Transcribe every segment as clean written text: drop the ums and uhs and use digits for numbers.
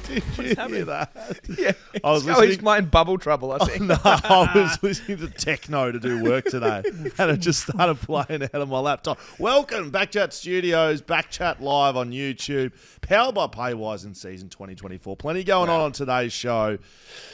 Did you hear that? Yeah. I was He's in bubble trouble, I think. No, I was listening to techno to do work today, and it just started playing out of my laptop. Welcome, BackChat Studios, BackChat Live on YouTube, powered by Paywise in season 2024. Plenty going on today's show.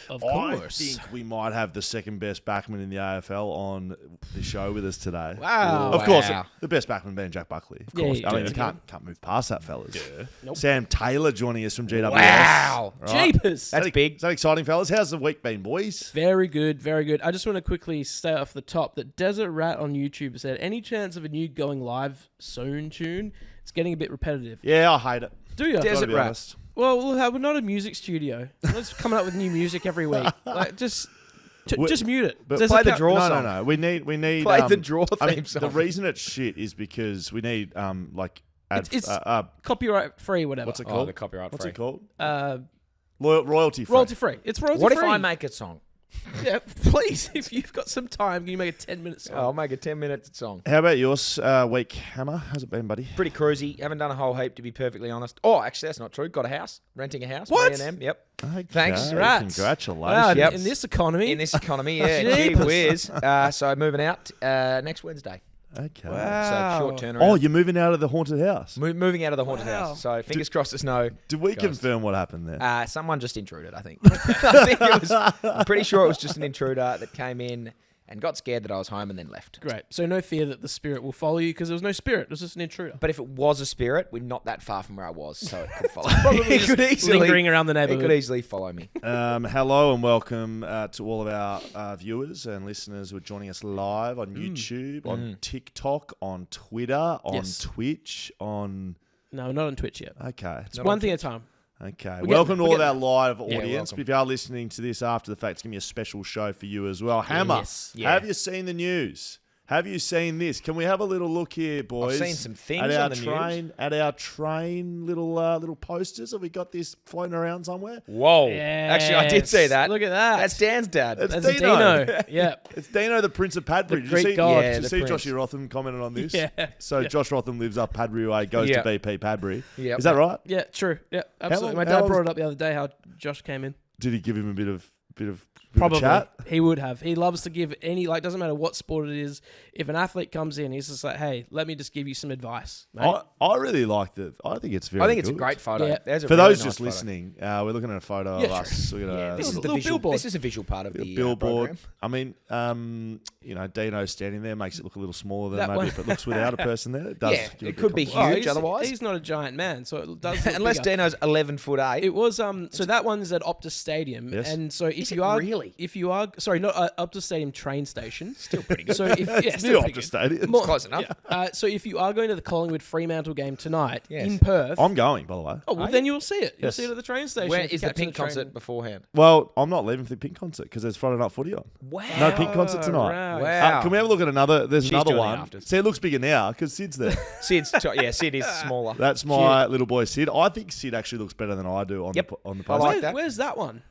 Of course. I think we might have the second best backman in the AFL on the show with us today. Wow. Of course, the best backman being Jack Buckley. Of course. Yeah, I mean, you can't move past that, fellas. Yeah. Nope. Sam Taylor joining us from GWS. Wow. Right. Jeepers. That's big. Is that exciting, fellas? How's the week been, boys? Very good, very good. I just want to quickly stay off the top that Desert Rat on YouTube said, any chance of a new going live soon tune? It's getting a bit repetitive. Yeah, I hate it. Do you? Gotta be Rat. honest. Well, we're not a music studio. Let's come up with new music every week. Like, just mute it. But Does play it the count? draw No, song. no. We need Play the draw theme song. The reason it's shit is because we need It's copyright free, whatever. what's it Oh, called? the copyright What's free. it called? Royalty Royalty free. free. It's royalty What free. if I make a song? Yeah, please. If you've got some time, can you make a 10-minute song? I'll make a 10-minute song. How about yours, week, Hammer? How's it been, buddy? Pretty cruisy. Haven't done a whole heap, to be perfectly honest. Oh, actually, that's not true. Got a house. Renting a house. What? A&M. Yep. Okay. Thanks. Congrats. Congratulations. Wow, Yep. in this economy. In this economy, yeah. Gee Jeepers. whiz. So moving out next Wednesday. Okay. Wow. So short turnaround. Oh, you're moving out of the haunted house. Moving out of the haunted Wow. house. So fingers crossed there's no... Did we Ghost. confirm what happened there? Someone just intruded, I think. I'm pretty sure it was just an intruder that came in and got scared that I was home and then left. Great. So no fear that the spirit will follow you because there was no spirit. It was just an intruder. But if it was a spirit, we're not that far from where I was, so it could follow. Probably It could just lingering around the It neighborhood. could easily follow me. Hello and welcome to all of our viewers and listeners who are joining us live on YouTube, on TikTok, on Twitter, on Yes. Twitch, on... No, not on Twitch yet. Okay. It's one thing at a time. Okay. We're Welcome to getting- all of our live Yeah, audience. welcome. If you are listening to this after the fact, it's going to be a special show for you as well. Hammer, Yes. Yeah. have you seen the news? Have you seen this? Can we have a little look here, boys? I've seen some things at our on the train, news. At our train, little posters. Have we got this floating around somewhere? Whoa. Actually, I did see that. Look at that. That's Dan's dad. It's That's Dino. Dino. Yeah. It's Dino, the Prince of Padbury. The Greek god. Yeah, Did you the see prince. Joshie Rotham commented on this? Yeah. So Josh Rotham lives up Padbury Way, goes Yeah. to BP Padbury. Yep. Is that right? Yeah, true. Yeah, absolutely. long- My how dad long- brought it up the other day how Josh came in. Did he give him a bit of Probably. chat? He would have. He loves to give any, doesn't matter what sport it is. If an athlete comes in, he's just like, hey, let me just give you some advice. Mate. I really liked it. I think it's very I think it's a good. great photo. Yeah. There's a For really those nice just photo. listening, we're looking at a photo Yeah, of us. We're Yeah, gonna this is the little visual. billboard. This is a visual part of the billboard. program. I mean, Dino standing there makes it look a little smaller than That maybe one- if it looks without a person there. It does. Yeah, give a it bit could of be compliment. huge otherwise. He's not a giant man, so it does look Unless bigger. Dino's 11'8". It was so that one's at Optus Stadium, Yes. and so Is it really? if you are not Optus Stadium train station, still pretty good. So if It's still near pretty Optus good. Stadium. More- Close enough. So if you are going to the Collingwood Fremantle game tonight Yes. in Perth, I'm going, by the way. oh well, Are then you'll see it. You'll Yes. see it at the train station. Where if you is the catch Pink train. concert beforehand? Well, I'm not leaving for the Pink concert because there's Friday Night Footy on. Wow. No Pink concert tonight. right. Wow. Can we have a look at another? There's She's another doing the one. afters. See, it looks bigger now because Sid's there. Sid is smaller. That's my little boy Sid. I think Sid actually looks better than I do on Yep. the I poster. like that. Where's that one?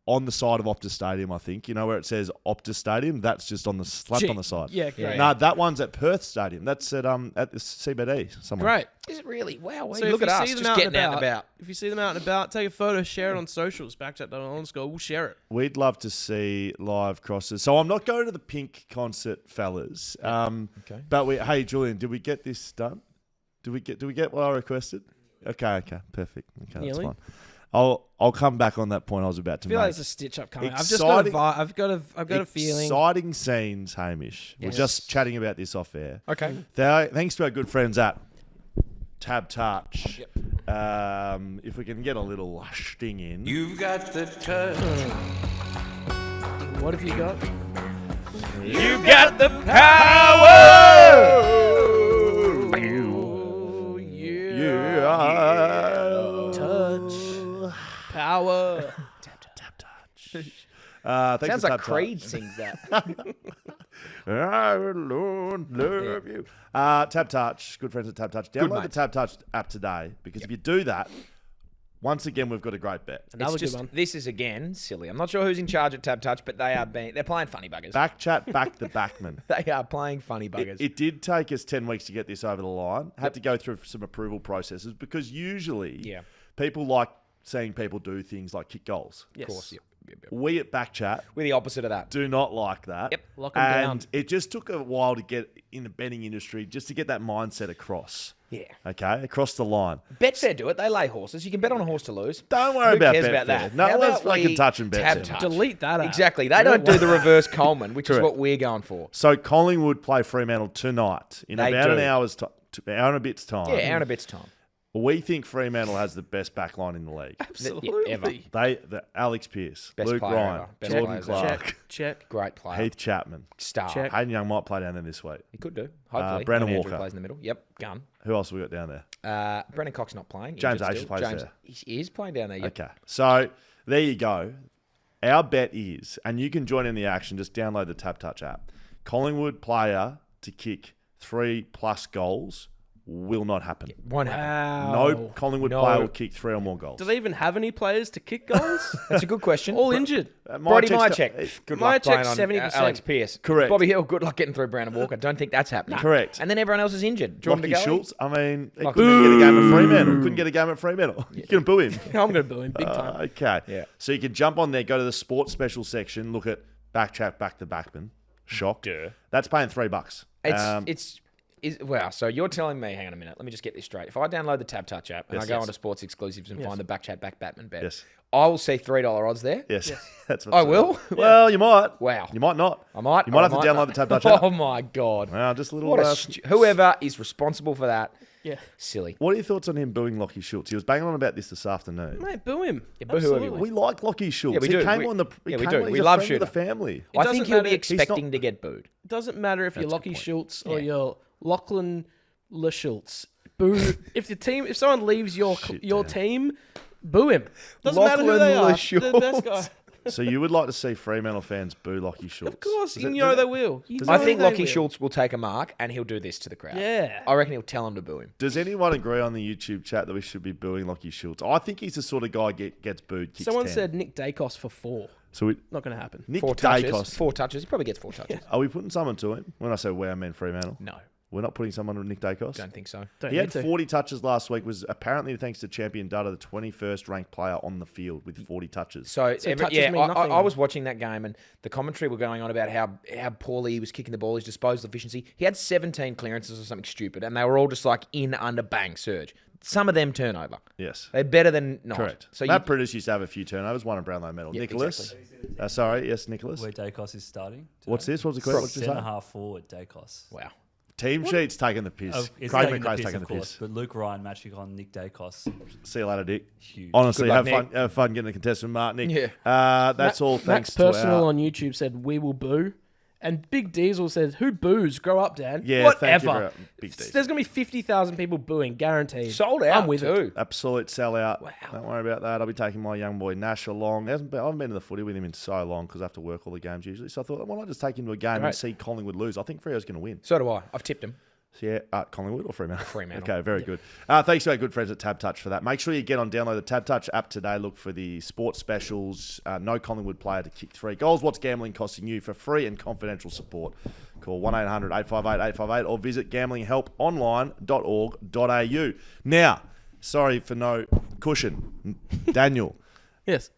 On the side of Optus Stadium, I think. You know where it says Optus Stadium? That's just on the slap on the side. Yeah, great. No, that one's at Perth Stadium. That's at the CBD somewhere. Great. Is it really? Wow. So Look if at you us see them just out getting and out and about. If you see them out and about, take a photo, share it on socials. BackChat.on_. We'll share it. We'd love to see live crosses. So I'm not going to the Pink concert, fellas. Okay. But hey, Julian, did we get this done? Did we get what I requested? Okay, perfect. Okay, that's Nearly. fine. I'll come back on that point I was about to I feel make. like there's a stitch up coming. I've just got a Exciting- vibe. I've got a feeling. Exciting scenes, Hamish. We're Yes. just chatting about this off air. Okay. Thanks to our good friends at TABtouch. Yep. If we can get a little sting in. You've got the touch. What have you got? You got the power. Oh, yeah. Yeah. Touch. Power. TABtouch. Thanks Sounds to like TABtouch. Creed sings that. I alone love you. TABtouch, good friends at TABtouch. Download the mates. TABtouch app today because if you do that, once again we've got a great bet. Another It's good just, one. this is again silly. I'm not sure who's in charge at TABtouch, but they're playing funny buggers. BackChat back the backman. They are playing funny buggers. It did take us 10 weeks to get this over the line. Had to go through some approval processes because usually Yeah. people like seeing people do things like kick goals. Yes. Of course. Yep. We at BackChat We're the opposite of that. do not like that. Yep. Lock 'em and down. it just took a while to get in the betting industry just to get that mindset across. Yeah. Okay, across the line. Betfair do it. They lay horses. You can bet on a horse to lose. Don't worry Who about cares Betfair. about that? No How one's about we fucking touching Betfair. TABtouch? Delete that. App. Exactly. They don't do the reverse Coleman, which is Correct. what we're going for. So Collingwood play Fremantle tonight in They about do. an hour and a bit's time. Yeah, hour and a bit's time. We think Fremantle has the best back line in the league. Absolutely. ever. The Alex Pearce, Best Luke player Ryan, ever. Best Jordan players Clark, Check. Check. Great player. Heath Chapman. Star. Check. Hayden Young might play down there this week. He could do. Hopefully. Brandon When Andrew Walker. plays in the middle. Yep. Gun. Who else have we got down there? Brendan Cox not playing. James Injured Ashe still. plays James there. He is playing down there. Yep. Okay. So there you go. Our bet is, and you can join in the action, just download the TABtouch app. Collingwood player to kick 3+ goals will not happen. Won't happen. Wow. No Collingwood No. player will kick 3 or more goals. Do they even have any players to kick goals? That's a good question. All injured. Brody Myercheck's- Myercheck. Good luck Myercheck's playing on 70%. Alex Pearce. Correct. Bobby Hill. Good luck getting through Brandon Walker. Don't think that's happening. Correct. And then everyone else is injured. Jordan Lachie DeGoey. Shultz, I mean, he Lachie- couldn't get a game at Fremantle. Couldn't get a game at Fremantle. You can boo him. I'm going to boo him big time. Okay. Yeah. So you can jump on there, go to the sports special section, look at BackChat Back to Backman. Shock. That's paying $3. Wow, so you're telling me, hang on a minute, let me just get this straight. If I download the TABtouch app and Yes, I go yes. onto sports exclusives and find the BackChat Back Batman bet, Yes. I will see $3 odds there. Yes. That's what I will? Well, you might. Wow. You might not. I might. You might or have I to download not. the TABtouch app. Oh my God. Well, just a little. What whoever is responsible for that, Yeah. silly. What are your thoughts on him booing Lachie Shultz? He was banging on about this afternoon. Mate, boo him. Yeah, boo whoever you Absolutely. We like Lachie Schultz. Yeah, we he do. came We- on the. yeah, he we came do. on- We he's a love friend of the Shooter. family. I doesn't think he'll be matter- expecting to get booed. It doesn't matter if you're That's a Lachie good Schultz or Yeah. you're Lachlan Schultz. Boo. If someone leaves your damn. team, boo him. Doesn't matter who Lachlan they are. Schultz. They're the best guy. So you would like to see Fremantle fans boo Lachie Schultz? Of course, Does you it- know does they it- will. You I know think they Lachie will. Schultz will take a mark and he'll do this to the crowd. Yeah. I reckon he'll tell him to boo him. Does anyone agree on the YouTube chat that we should be booing Lachie Schultz? I think he's the sort of guy gets booed. Kicks Someone 10. said Nick Dacos for 4. So we, Not going to happen. Nick 4 touches. Dacos. 4 touches. He probably gets 4 touches. Are we putting someone to him? When I say we, I mean Fremantle. No, We're not putting someone to Nick Dacos. don't think so. Don't He need had to. 40 touches last week. Was apparently thanks to Champion Data, the 21st ranked player on the field with 40 touches. So, touches yeah, mean nothing. I was watching that game and the commentary were going on about how poorly he was kicking the ball, his disposal efficiency. He had 17 clearances or something stupid, and they were all just like in under bang surge. Some of them turnover. Yes. They're better than not. Correct. So Matt Prentice used to have a few turnovers, won a Brownlow medal. Yeah, Nicholas. exactly. Sorry, yes, Nicholas. Where Dacos is starting. What's this? What's the question? What's Centre this? half forward, Dacos. wow. Team sheet's taking the piss. It's Craig taking the McRae's piss, taking of the course, piss. but Luke Ryan matching on Nick Dacos. See you later, Dick. Huge. Honestly, Good luck, have fun getting a contest from Mark, Nick. Yeah. That's all Max thanks Personal to our... on YouTube said, we will boo. And Big Diesel says, who boos? Grow up, Dan. Yeah, thank you Whatever. very- Big Diesel. There's going to be 50,000 people booing, guaranteed. Sold out I'm with too. it. Absolute sellout. Wow. Don't worry about that. I'll be taking my young boy Nash along. I haven't been to the footy with him in so long because I have to work all the games usually. So I thought, why not just take him to a game and Great. see Collingwood lose? I think Freo's going to win. So do I. I've tipped him. So yeah, Collingwood or Fremantle? Fremantle. Okay, very good. Thanks to our good friends at TABtouch for that. Make sure you get on, download the TABtouch app today. Look for the sports specials. No Collingwood player to kick 3 goals. What's gambling costing you? For free and confidential support, call 1-800-858-858 or visit gamblinghelponline.org.au. Now, sorry for no cushion, Daniel. Yes.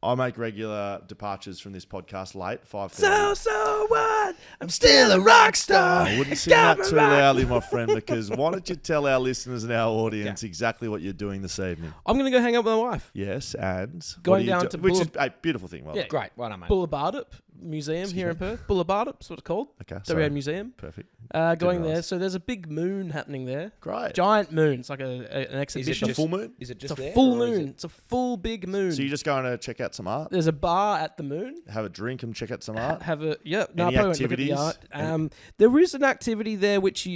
I make regular departures from this podcast late, 5:30. So what? I'm still a rock star. I wouldn't sing that too loudly, my friend, because why don't you tell our listeners and our audience exactly what you're doing this evening? I'm going to go hang out with my wife. Yes, and Going what are you down to which is Bulla- a beautiful thing. Well, Yeah. done. Great. Well done, mate. Bullabardup Museum here in Perth. Bullabardup, that's what it's called. Okay, WA sorry. Museum. Perfect. Going there. realise. So there's a big moon happening there. Great. Giant moon. It's like an Is it exhibition. The full moon? Is it It's just a there? full or is moon. It's a full big moon. So you're just going to check out some art, There's a bar at the moon. have a drink, and check out some art. Have a No, Any I probably won't look at the activities? art. There is an activity there which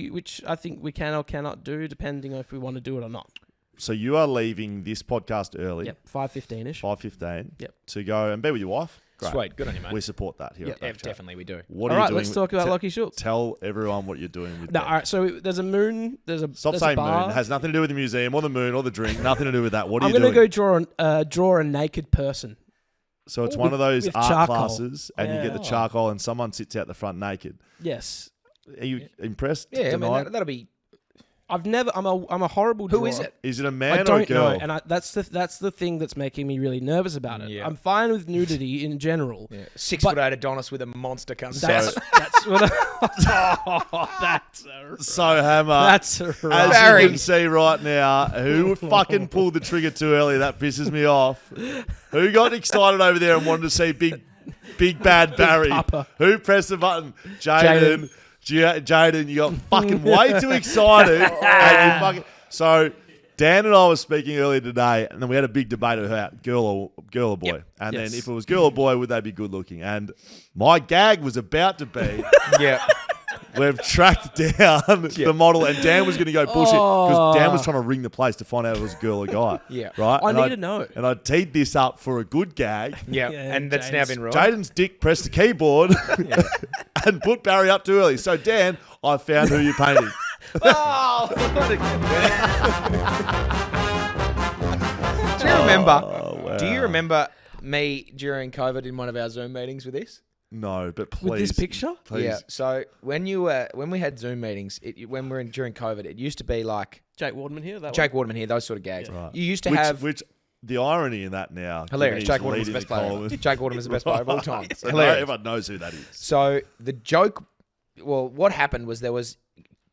I think we can or cannot do, depending on if we want to do it or not. So you are leaving this podcast early, Yep, 5:15ish. 5:15, Yep. to go and be with your wife. Great. Sweet. Good on you, mate. We support that here Yep. at Yeah, BackChat. definitely we do. What All are you right, doing? let's talk about Lachie Shultz. Tell everyone what you're doing with No, them. all right. So there's a moon. There's a Stop there's saying a bar. moon. It has nothing to do with the museum or the moon or the drink. Nothing to do with that. What are I'm you gonna doing? go draw a naked person. So it's Ooh, one of those with art charcoal. classes, and you get the Yeah. charcoal, and someone sits out the front naked. Yes. Are you impressed? Yeah, I mean, Denied? that'll be... I'm a horrible drawer. Who is it? Is it a I man or a don't girl? know, and that's the thing that's making me really nervous about it. Yeah. I'm fine with nudity in general. Yeah. 6'8" Adonis with a monster comes. That's what. That's So, Hammer, that's as Barry. you can see right now, who fucking pulled the trigger too early? That pisses me off. Who got excited over there and wanted to see big bad Barry? Papa. Who pressed the button? Jaiden. Jaiden, you got fucking way too excited. So, Dan and I were speaking earlier today, and then we had a big debate about girl or boy. Yep. And Yes. then if it was girl or boy, would they be good looking? And my gag was about to be, Yeah. we've tracked down the model, and Dan was going to go bullshit because Dan was trying to ring the place to find out if it was a girl or guy. Yeah. Right? I And need to know. And I teed this up for a good gag. Yeah. Yeah, And that's now Jaden's- been ruled. Jaiden's dick pressed the keyboard and put Barry up too early. So, Dan, I found who you're painting. Oh! Do you remember? Oh, wow. Do you remember me during COVID in one of our Zoom meetings with this? No, but please. With this picture? Please. Yeah. So when we had Zoom meetings, when we were during COVID, it used to be like Jake Wardman here. That Jake Waterman here, those sort of gags. Right. You used to have Which the irony in that now. hilarious. given Jake he's Waterman's the leading best player. column. Jake Waterman's the best player of all time. So Hilarious. everyone knows who that is. So the joke, well, what happened was there was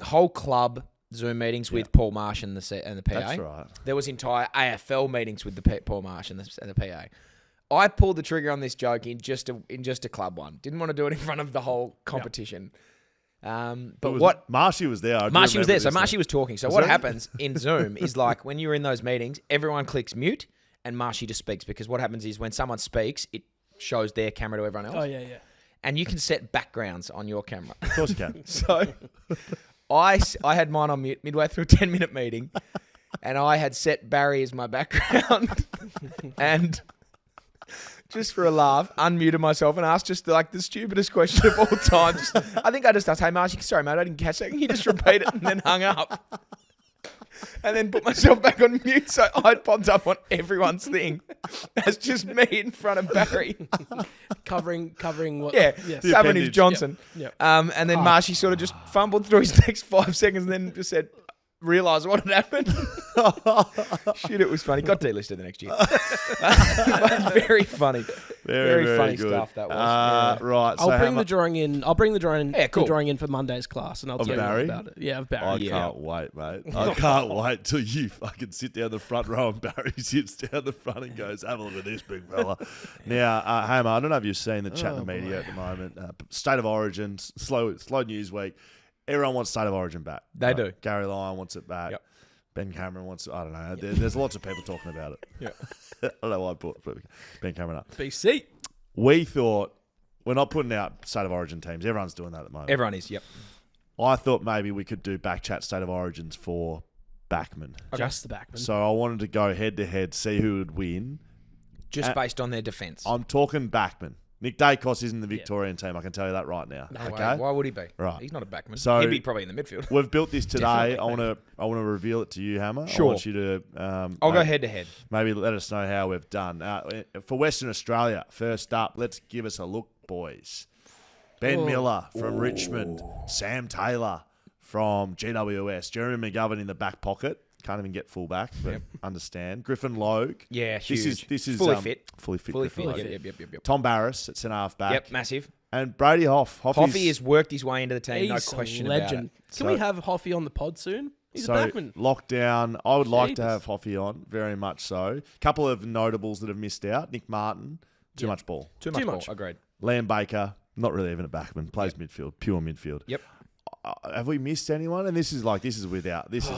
whole club Zoom meetings with Paul Marsh and the PA. That's right. There was entire AFL meetings with the Paul Marsh and the PA. I pulled the trigger on this joke in just a club one. Didn't want to do it in front of the whole competition. But what Marshy was there. I do Marshy was there, remember so this Marshy now. was talking. So what happens in Zoom is like when you're in those meetings, everyone clicks mute and Marshy just speaks because what happens is when someone speaks, it shows their camera to everyone else. Oh yeah. And you can set backgrounds on your camera. Of course you can. So I had mine on mute midway through a 10-minute meeting and I had set Barry as my background and just for a laugh, unmuted myself and asked just like the stupidest question of all time. I think I just asked, "Hey, Marshy, sorry, mate, I didn't catch that. Can you just repeat it?" And then hung up. And then put myself back on mute so I popped up on everyone's thing as just me in front of Barry. Covering what? Yeah, Yes. The Savage appendage. Johnson. Yep. And then Marshy sort of just fumbled through his next 5 seconds and then just said, realised what had happened. Shit, it was funny. Got delisted the next year. But very funny. Very funny good. stuff that was. Yeah. Right. I'll so bring the drawing in. I'll bring the drawing. Yeah, cool. The drawing in for Monday's class, and I'll Of tell you Barry? all about it. Yeah, of Barry. I Yeah. can't wait, mate. I can't wait till you fucking sit down the front row and Barry sits down the front and goes, "Have a look at this big fella." Now, Hammer, I don't know if you've seen the chat in the media at the moment. State of Origin, slow news week. Everyone wants State of Origin back. They do. Gary Lyon wants it back. Yep. Ben Cameron wants it. I don't know. There's lots of people talking about it. Yeah. I don't know why I put Ben Cameron up. BC. We thought, we're not putting out State of Origin teams. Everyone's doing that at the moment. Everyone is, yep. I thought maybe we could do BackChat State of Origins for backmen. Just the backman. So I wanted to go head to head, see who would win. Just based on their defence. I'm talking backman. Nick Dacos isn't the Victorian team. I can tell you that right now. No okay. way. Why would he be? Right. He's not a backman. So- He'd be probably in the midfield. We've built this today. Definitely I want to reveal it to you, Hammer. Sure. I want you to. I'll go maybe- head to head. Maybe let us know how we've done. For Western Australia, first up, let's give us a look, boys. Ben Miller from Richmond. Sam Taylor from GWS. Jeremy McGovern in the back pocket. Can't even get full back, but understand. Griffin Logue. Yeah, huge. This is Fully fit. Fully fit. Fully Griffin fit. Logue. Yep. Tom Barris at centre half back. Yep, massive. And Brady Hoff. Hoffy has worked his way into the team, He's no question a legend. about it. Can we have Hoffy on the pod soon? He's So a backman. lockdown. I would like to Jeebus. have Hoffy on, very much so. Couple of notables that have missed out. Nick Martin, too much ball. Too much. much. Ball. Agreed. Liam Baker, not really even a backman, plays midfield, pure midfield. Yep. Have we missed anyone? And this is without notice.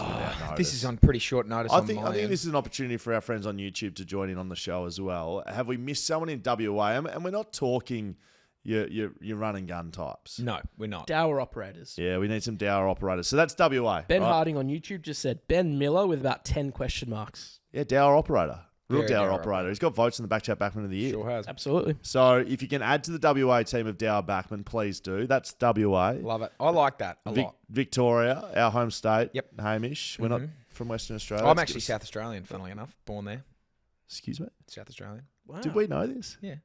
This is on pretty short notice. I on think my end. this is an opportunity for our friends on YouTube to join in on the show as well. Have we missed someone in WA? And we're not talking your run and gun types. No, we're not. Dour operators. Yeah, we need some Dour operators. So that's WA. Ben right? Harding on YouTube just said Ben Miller with about 10 question marks. Yeah, Dour operator. Real Very Dour Dour operator. He's got votes in the BackChat Backman of the Year. Sure has. Absolutely. So if you can add to the WA team of Dour Backman, please do. That's WA. Love it. I like that a lot. Victoria, our home state. Yep. Hamish. We're not from Western Australia. I'm That's actually good. South Australian, funnily enough. Born there. Excuse me? South Australian. Wow. Did we know this? Yeah.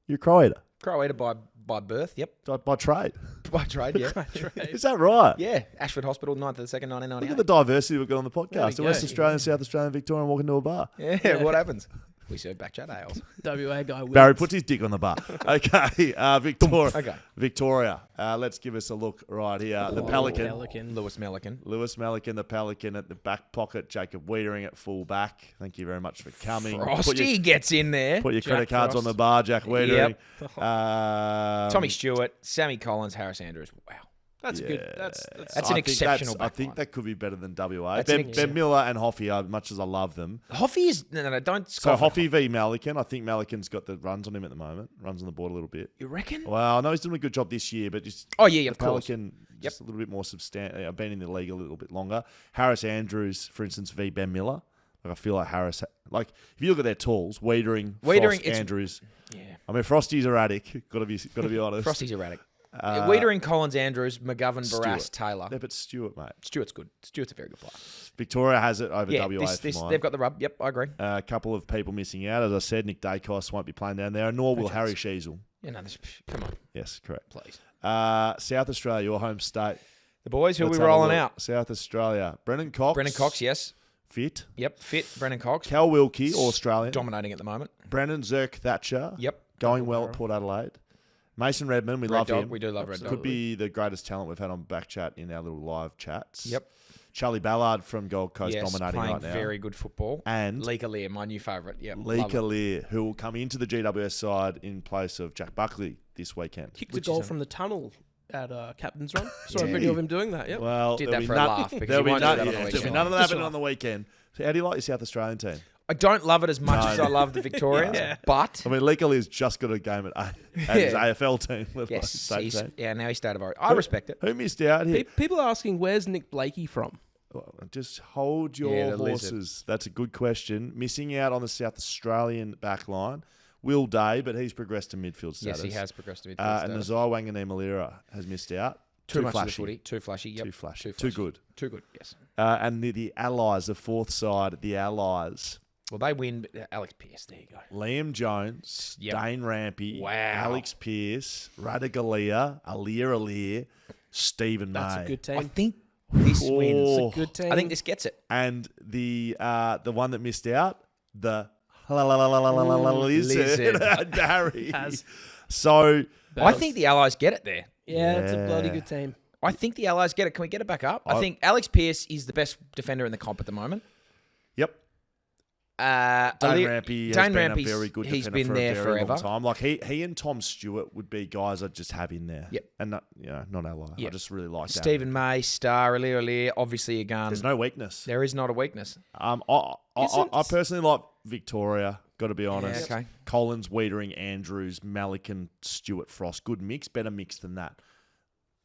You're Croatia. Croatia by by birth. Yep. By trade. By trade. Yeah. Is that right? Yeah. Ashford Hospital, 9th of the 2nd, Look 1998. at the diversity we've got on the podcast. we A West go. Australian, South Australian, Victorian walking to a bar. Yeah. What happens? We serve BackChat ales. WA guy. Barry wins. puts his dick on the bar. Okay, Victoria. Okay. Victoria. Let's give us a look right here. The Pelican. Pelican. Lewis Melican. Lewis Melican, the Pelican at the back pocket. Jacob Wiedering at full back. Thank you very much for coming. Frosty gets in there. Put your Jack credit cards Frost. on the bar, Jack Wiedering. Tommy Stewart, Sammy Collins, Harris Andrews. Wow. That's Yeah. good. That's That's an I think exceptional I think backline. that could be better than WA. That's an Ben Miller and Hoffy, much as I love them. Hoffy is no, don't. So scoff at Hoffy v Melican. I think Melican's got the runs on him at the moment. Runs on the board a little bit. You reckon? Well, I know he's doing a good job this year, but just Oh yeah, the of course. Pelican just a little bit more substantial. I've been in the league a little bit longer. Harris Andrews, for instance, v Ben Miller. Like I feel like Harris. Like if you look at their tools, Wiedering, Frost, it's- Andrews. Yeah. I mean, Frosty's erratic. Got to be honest. Frosty's erratic. Wiedering, Collins, Andrews, McGovern, Stewart. Barras, Taylor. Yeah, but Stewart, mate. Stewart's good. Stewart's a very good player. Victoria has it over Yeah, WA for mine. they've got the rub. Yep, I agree. A couple of people missing out. As I said, Nick Dacos won't be playing down there, nor will Harry Sheasel. Yeah, no, come on, Yes, correct. please. South Australia, your home state. The boys who Let's we have a rolling look. out. South Australia. Brendan Cox. Brendan Cox, yes. Fit. Yep, fit. Brendan Cox. Cal Wilkie, Australian. Dominating at the moment. Brandon Zerk Thatcher. Yep. Going well at Port Adelaide. Mason Redmond, we Red love Dog, him. we do love Red Dog. Could be the greatest talent we've had on BackChat in our little live chats. Yep. Charlie Ballard from Gold Coast Yes, dominating playing right now. very good football. And Lee Lear, my new favourite. Yep. Lee love it. Lear, who will come into the GWS side in place of Jack Buckley this weekend. Kicked a Which goal is from the tunnel at Captain's Run. Saw a Yeah. video of him doing that. Yep. Well, Did there'll that be for a laugh because there'll you be won't do none, that on the there'll be weekend. none of that Just happening off. on the weekend. So how do you like your South Australian team? I don't love it as much as I love the Victorians, Yeah. but I mean, Lee Lear's just got a game at his AFL team. let alone yes, state team. now he's state of origin. I respect it. Who missed out here? People are asking, where's Nick Blakey from? Well, just hold your Yeah, the lizard. horses. That's a good question. Missing out on the South Australian back line. Will Day, but he's progressed to midfield status. Yes, he has progressed to midfield And status. Nazai Wanganeen-Malira has missed out. Too much of the flashy. footy. Too flashy. Yep. Too flashy. Too Too good. Too good. Yes. And the Allies, the fourth side, the Allies. Well, they win. But Alex Pearce. There you go. Liam Jones, Yep. Dane Rampy, Wow. Alex Pearce, Radigalia, Alir, Stephen That's May. a good I team. think this Oh. wins. It's a good team. I think this gets it. And the one that missed out, the lizard, Lizard. Barry. Has. So I think the Allies get it there. Yeah, it's a bloody Yeah. good team. I think the Allies get it. Can we get it back up? I think Alex Pearce is the best defender in the comp at the moment. yep. Dane Dane Rampy has been a very good defender he's been for there a very forever. long time. Like he and Tom Stewart would be guys I'd just have in there. Yep. And not, not Allies. I Yep. just really like that. Stephen May, Star, Alir, obviously a gun. There's no weakness. There is not a weakness. I personally like Victoria, got to be honest. okay. Collins, Wiedering, Andrews, Malikan, Stewart, Frost. Good mix. Better mix than that.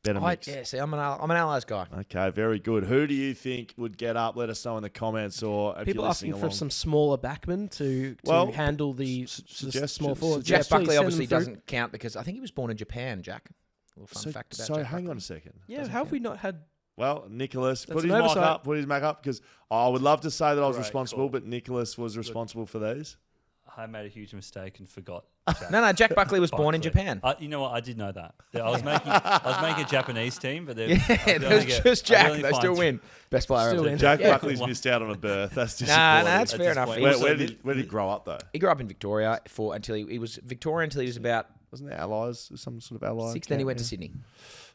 Better mix. Yeah, see, I'm an Allies guy. Okay, very good. Who do you think would get up? Let us know in the comments or if People you're asking listening for along. some smaller backmen to Well, handle the suggestions. small forwards. Jack Yeah, please Buckley send them obviously through. doesn't count because I think he was born in Japan, Jack. A little fun fact about So Jack hang Buckley. on a second. Yeah, how have we not had? Well, Nicholas, That's put an his mic oversight. up. Put his mic up because I would love to say that I was Great responsible, call. but Nicholas was responsible for these. I made a huge mistake and forgot. No, Jack Buckley was born in Buckley. Japan. You know what? I did know that. I was making a Japanese team, but Yeah, there's just Jack. They still win. Best player Still ever. win. Jack Yeah. Buckley's missed out on a berth. That's disappointing. Nah, that's At fair this enough. point. He Where, was- where did he grow up though? He grew up in Victoria until he was Victorian until he was about Wasn't there allies? Some sort of allies. 6. Then he went to Sydney.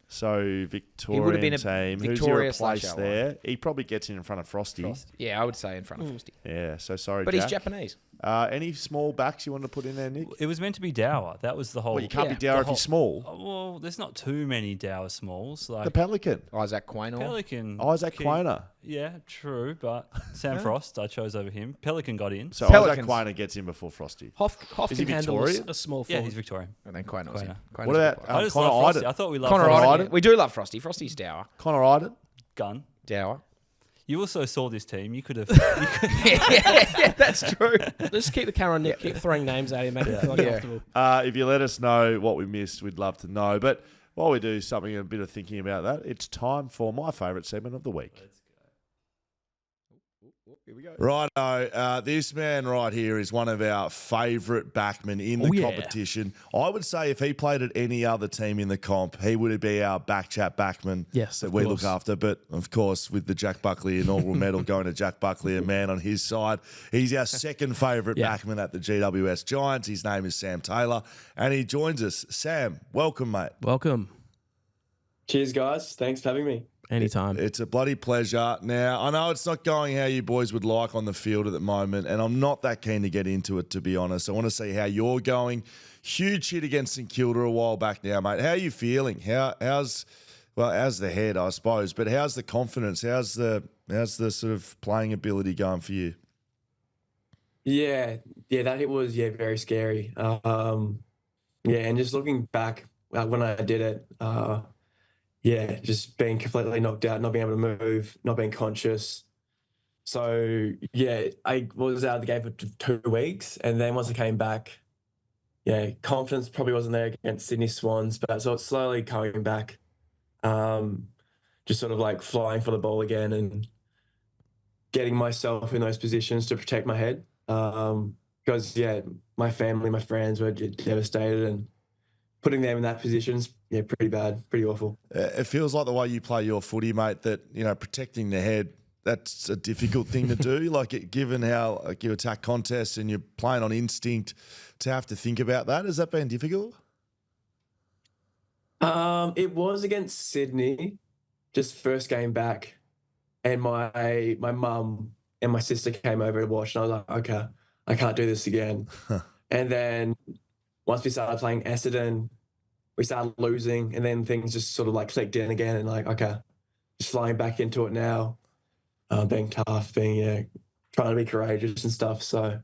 So Victorian would have been a team. Who's Victoria your slash place ally. there? He probably gets in front of Frosty. Yeah, I would say in front of Frosty. Yeah. So sorry, But Jack. he's Japanese. Any small backs you want to put in there, Nick? It was meant to be Dour. That was the whole. Well, you can't Yeah, be Dour the if you're whole- small. Well, there's not too many Dour smalls. Like The Pelican. Isaac Quaynor. Pelican. Isaac Key- Quaynor. Yeah, true. But Sam Frost, I chose over him. Pelican got in. So Pelicans. Isaac Quaynor gets in before Frosty. Hoff Is he can handle Victorian? a small Yeah, forward. he's Victorian. And then Quaynor's in. Quaynor. Quaynor's What a good about player. I just Connor love Frosty. Iden? I thought we loved Connor Frosty. Iden? We do love Frosty. Frosty's Dour. Connor Iden. Gun. Dour. You also saw this team. You could have. yeah, that's true. Just keep the camera on Nick. Keep throwing names at him. Make him feel Yeah. uncomfortable. If you let us know what we missed, we'd love to know. But while we do something, a bit of thinking about that, it's time for my favourite segment of the week. Here we go. Righto, this man right here is one of our favourite backmen in the competition. I would say if he played at any other team in the comp, he would be our BackChat backman that we look after. But, of course, with the Jack Buckley inaugural medal going to Jack Buckley, a man on his side, he's our second favourite backman at the GWS Giants. His name is Sam Taylor, and he joins us. Sam, welcome, mate. Welcome. Cheers, guys. Thanks for having me. Anytime. It's a bloody pleasure. Now, I know it's not going how you boys would like on the field at the moment, and I'm not that keen to get into it, to be honest. I want to see how you're going. Huge hit against St Kilda a while back now, mate. How are you feeling? How's the head, I suppose, but how's the confidence? How's the sort of playing ability going for you? Yeah, that hit was very scary. And just looking back when I did it, just being completely knocked out, not being able to move, not being conscious. So, I was out of the game for 2 weeks. And then once I came back, confidence probably wasn't there against Sydney Swans. But so it's slowly coming back, just sort of like flying for the ball again and getting myself in those positions to protect my head. Because, my family, my friends were devastated, and putting them in that position's pretty bad, pretty awful. It feels like the way you play your footy, mate, that, protecting the head, that's a difficult thing to do. Given how you attack contests and you're playing on instinct, to have to think about that, has that been difficult? It was against Sydney, just first game back, and my mum and my sister came over to watch, and I was like, okay, I can't do this again. And then once we started playing Essendon, we started losing, and then things just sort of like clicked in again, and okay, just flying back into it now, being tough, trying to be courageous and stuff. So,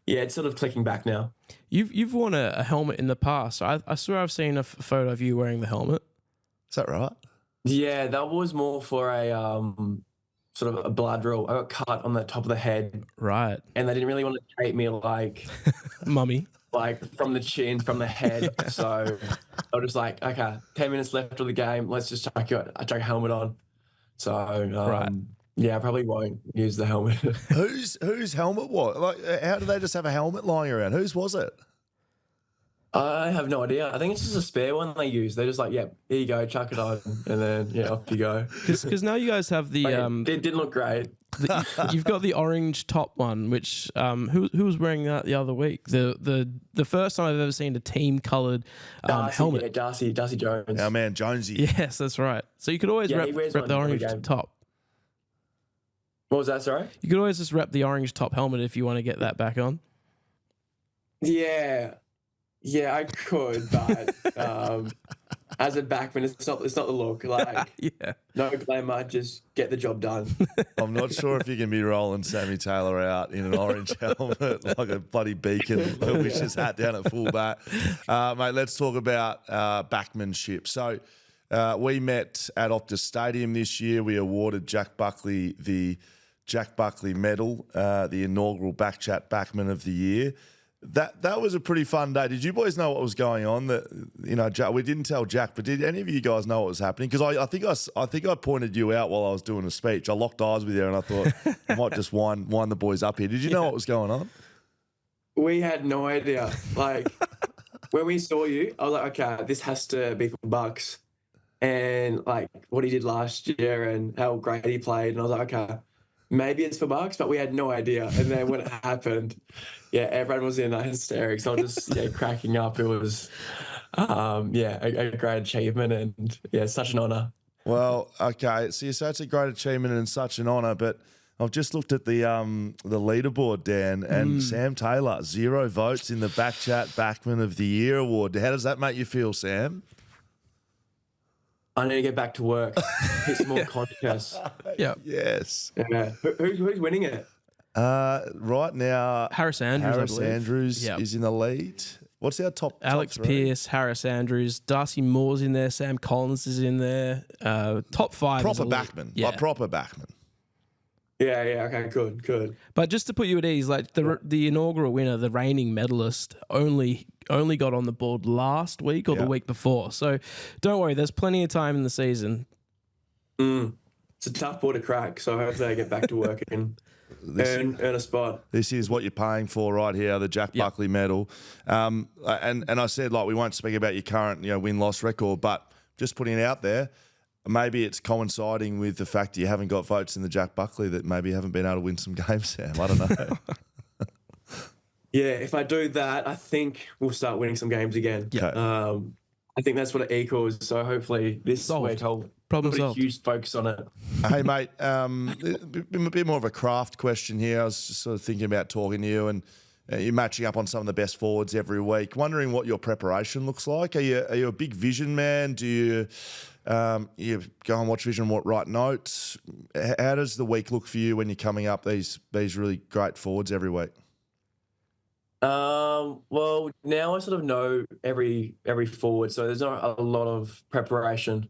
it's sort of clicking back now. You've worn a helmet in the past. I swear I've seen a photo of you wearing the helmet. Is that right? Yeah, that was more for a sort of a blood draw. I got cut on the top of the head. Right. And they didn't really want to treat me like mummy. Like from the chin, from the head. So I was just like, okay, 10 minutes left of the game. Let's just chuck a helmet on. So I probably won't use the helmet. Whose helmet was? How did they just have a helmet lying around? Whose was it? I have no idea. I think it's just a spare one they use. They're just like, here you go, chuck it on, and then off you go. Because now you guys have the it didn't look great. You've got the orange top one, which who was wearing that the other week? The first time I've ever seen a team coloured helmet. Yeah, Darcy Jones. Our man Jonesy. Yes, that's right. So you could always rep the orange top. What was that? Sorry. You could always just rep the orange top helmet if you want to get that back on. Yeah, I could, but as a backman, it's not the look. No glamour, just get the job done. I'm not sure if you can be rolling Sammy Taylor out in an orange helmet like a bloody beacon, which is hat down at fullback. Mate, let's talk about backmanship. So we met at Optus Stadium this year. We awarded Jack Buckley the Jack Buckley medal, the inaugural BackChat Backman of the Year. That was a pretty fun day. Did you boys know what was going on? We didn't tell Jack, but did any of you guys know what was happening? Because I think I pointed you out while I was doing a speech. I locked eyes with you, and I thought I might just wind the boys up here. Did you know what was going on? We had no idea. When we saw you, I was like, okay, this has to be for Bucks, and what he did last year and how great he played, and I was like, okay, maybe it's for Bucks, but we had no idea. And then when it happened, everyone was in hysterics. I was just cracking up. It was, a great achievement, and such an honour. Well, okay, so you say it's a great achievement and such an honour, but I've just looked at the leaderboard, Dan, and Sam Taylor, 0 votes in the BackChat Backman of the Year award. How does that make you feel, Sam? I need to get back to work. It's more conscious. Yeah. Yes. Yeah. Who's winning it? Right now, Harris Andrews is in the lead. What's our top? Alex top 3? Pearce, Harris Andrews, Darcy Moore's in there, Sam Collins is in there. Top 5. Proper backman. Yeah. Proper backman. Yeah. Okay. Good. But just to put you at ease, the inaugural winner, the reigning medalist, only got on the board last week or the week before. So don't worry, there's plenty of time in the season. It's a tough board to crack, so hopefully I get back to work and earn a spot. This is what you're paying for right here, the Jack Buckley medal. And I said, like, we won't speak about your current, win-loss record, but just putting it out there, maybe it's coinciding with the fact that you haven't got votes in the Jack Buckley that maybe you haven't been able to win some games, Sam. I don't know. Yeah, if I do that, I think we'll start winning some games again. Yeah. I think that's what it equals. So hopefully this week I'll Problem put a solved. huge focus on it. Hey, mate, a bit more of a craft question here. I was just sort of thinking about talking to you, and you're matching up on some of the best forwards every week. Wondering what your preparation looks like. Are you a big vision man? Do you go and watch vision, write notes? How does the week look for you when you're coming up these really great forwards every week? Well, now I sort of know every forward, so there's not a lot of preparation.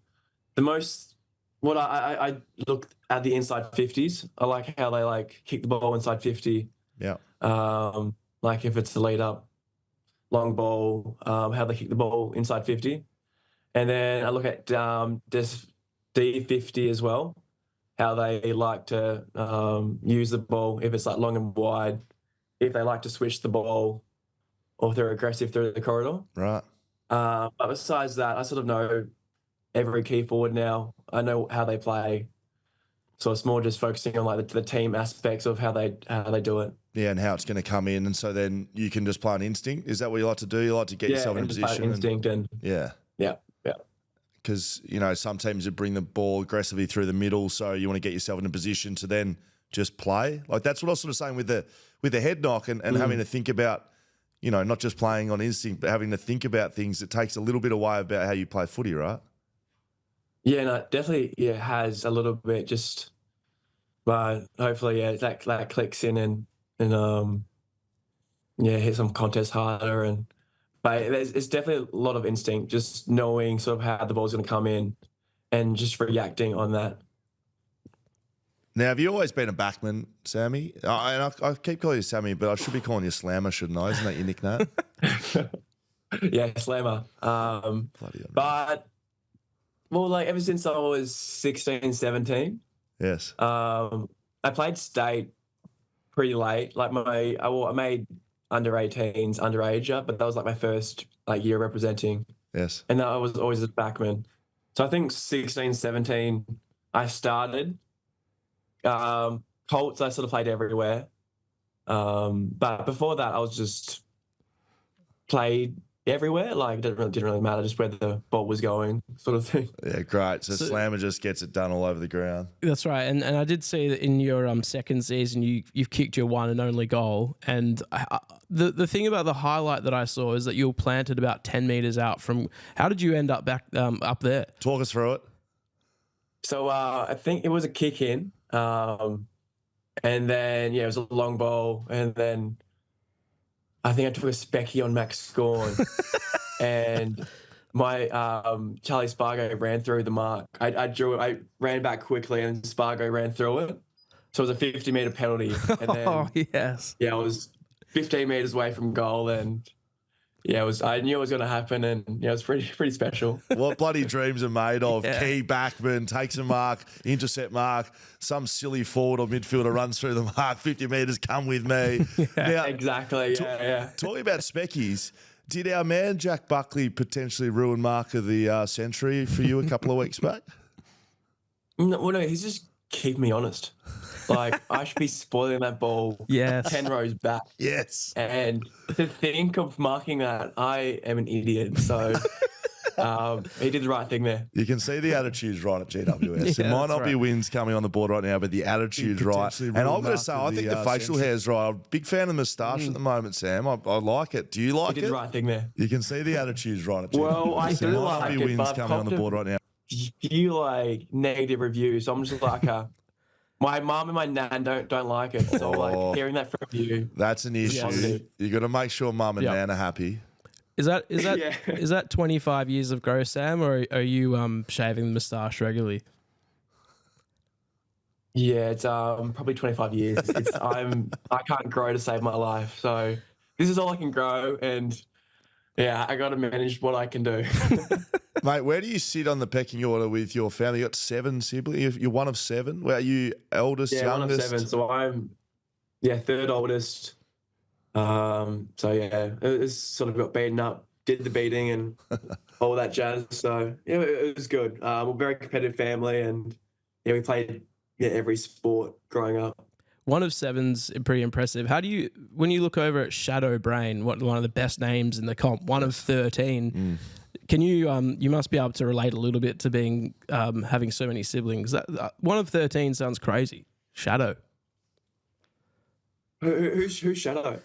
The most, what I look at the inside 50s. I like how they kick the ball inside 50. Yeah. Like if it's the lead up, long ball, how they kick the ball inside 50. And then I look at this D50 as well, how they like to use the ball if it's long and wide, if they like to switch the ball or if they're aggressive through the corridor. Right. But besides that, I sort of know every key forward now. I know how they play. So it's more just focusing on the team aspects of how they do it. Yeah, and how it's going to come in, and so then you can just play an instinct. Is that what you like to do? You like to get yourself in a and just play position. instinct and Yeah. Because some teams would bring the ball aggressively through the middle, so you want to get yourself in a position to then just play. That's what I was sort of saying with the head knock and having to think about, not just playing on instinct, but having to think about things. It takes a little bit away about how you play footy, right? Yeah, no, definitely. Yeah, has a little bit. Just, but hopefully, that clicks in and hit some contests harder But it's definitely a lot of instinct, just knowing sort of how the ball's going to come in and just reacting on that. Now, have you always been a backman, Sammy? I keep calling you Sammy, but I should be calling you Slammer, shouldn't I? Isn't that your nickname? Yeah, Slammer. But, ever since I was 16, 17, Yes. I played state pretty late. I made under 18s, underage, but that was my first year representing. Yes. And I was always a backman. So I think 16, 17, I started. Colts, I sort of played everywhere. But before that, I was just played everywhere. It didn't really matter, just where the ball was going, sort of thing. Yeah, great. So Slammer just gets it done all over the ground. That's right, and I did see that in your second season you've kicked your one and only goal, and the thing about the highlight that I saw is that you were planted about 10 meters out from. How did you end up back up there? Talk us through it. So I think it was a kick in, and then it was a long ball, and then I think I took a specky on Max Scorn, and my Charlie Spargo ran through the mark. I drew it. I ran back quickly, and Spargo ran through it. So it was a 50-meter penalty, and then Oh yes, I was 15 meters away from goal, and I knew it was going to happen, and it was pretty special. What bloody dreams are made of? Yeah. Key backman takes a mark, intercept mark, some silly forward or midfielder runs through the mark, 50 metres, come with me. Now, Exactly. Yeah. talking about speckies, did our man Jack Buckley potentially ruin mark of the century for you a couple of weeks back? No, he's just keeping me honest. I should be spoiling that ball yes. 10 rows back. Yes. And to think of marking that, I am an idiot. So he did the right thing there. You can see the attitude's right at GWS. Yeah, It might that's not be right. wins coming on the board right now, but the attitude's right. And I've got to say, I think the facial hair's right. I'm a big fan of the moustache at the moment, Sam. I like it. Do you He like did it? the right thing there. You can see the attitude's right at GWS. Well, I There do might not like be it, wins but I've coming on the copped board right now. Few negative reviews. So I'm just my mum and my nan don't like it. So hearing that from you. That's an issue. Positive. You got to make sure mum and Yeah. nan are happy. Is that Yeah. is that 25 years of growth, Sam, or are you shaving the moustache regularly? Yeah, it's probably 25 years. I can't grow to save my life. So this is all I can grow, and I got to manage what I can do. Mate, where do you sit on the pecking order with your family? You got 7 siblings. You're one of 7. Where are you eldest, Yeah, one of youngest? 7. So I'm third oldest. So yeah, it was sort of got beaten up, did the beating and all that jazz. So yeah, it was good. We're a very competitive family, and yeah, we played every sport growing up. One of 7's pretty impressive. How do you, when you look over at Shadow Brain, one of the best names in the comp, one of 13, can you, you must be able to relate a little bit to being, having so many siblings. One of 13 sounds crazy. Shadow. Who's Shadow?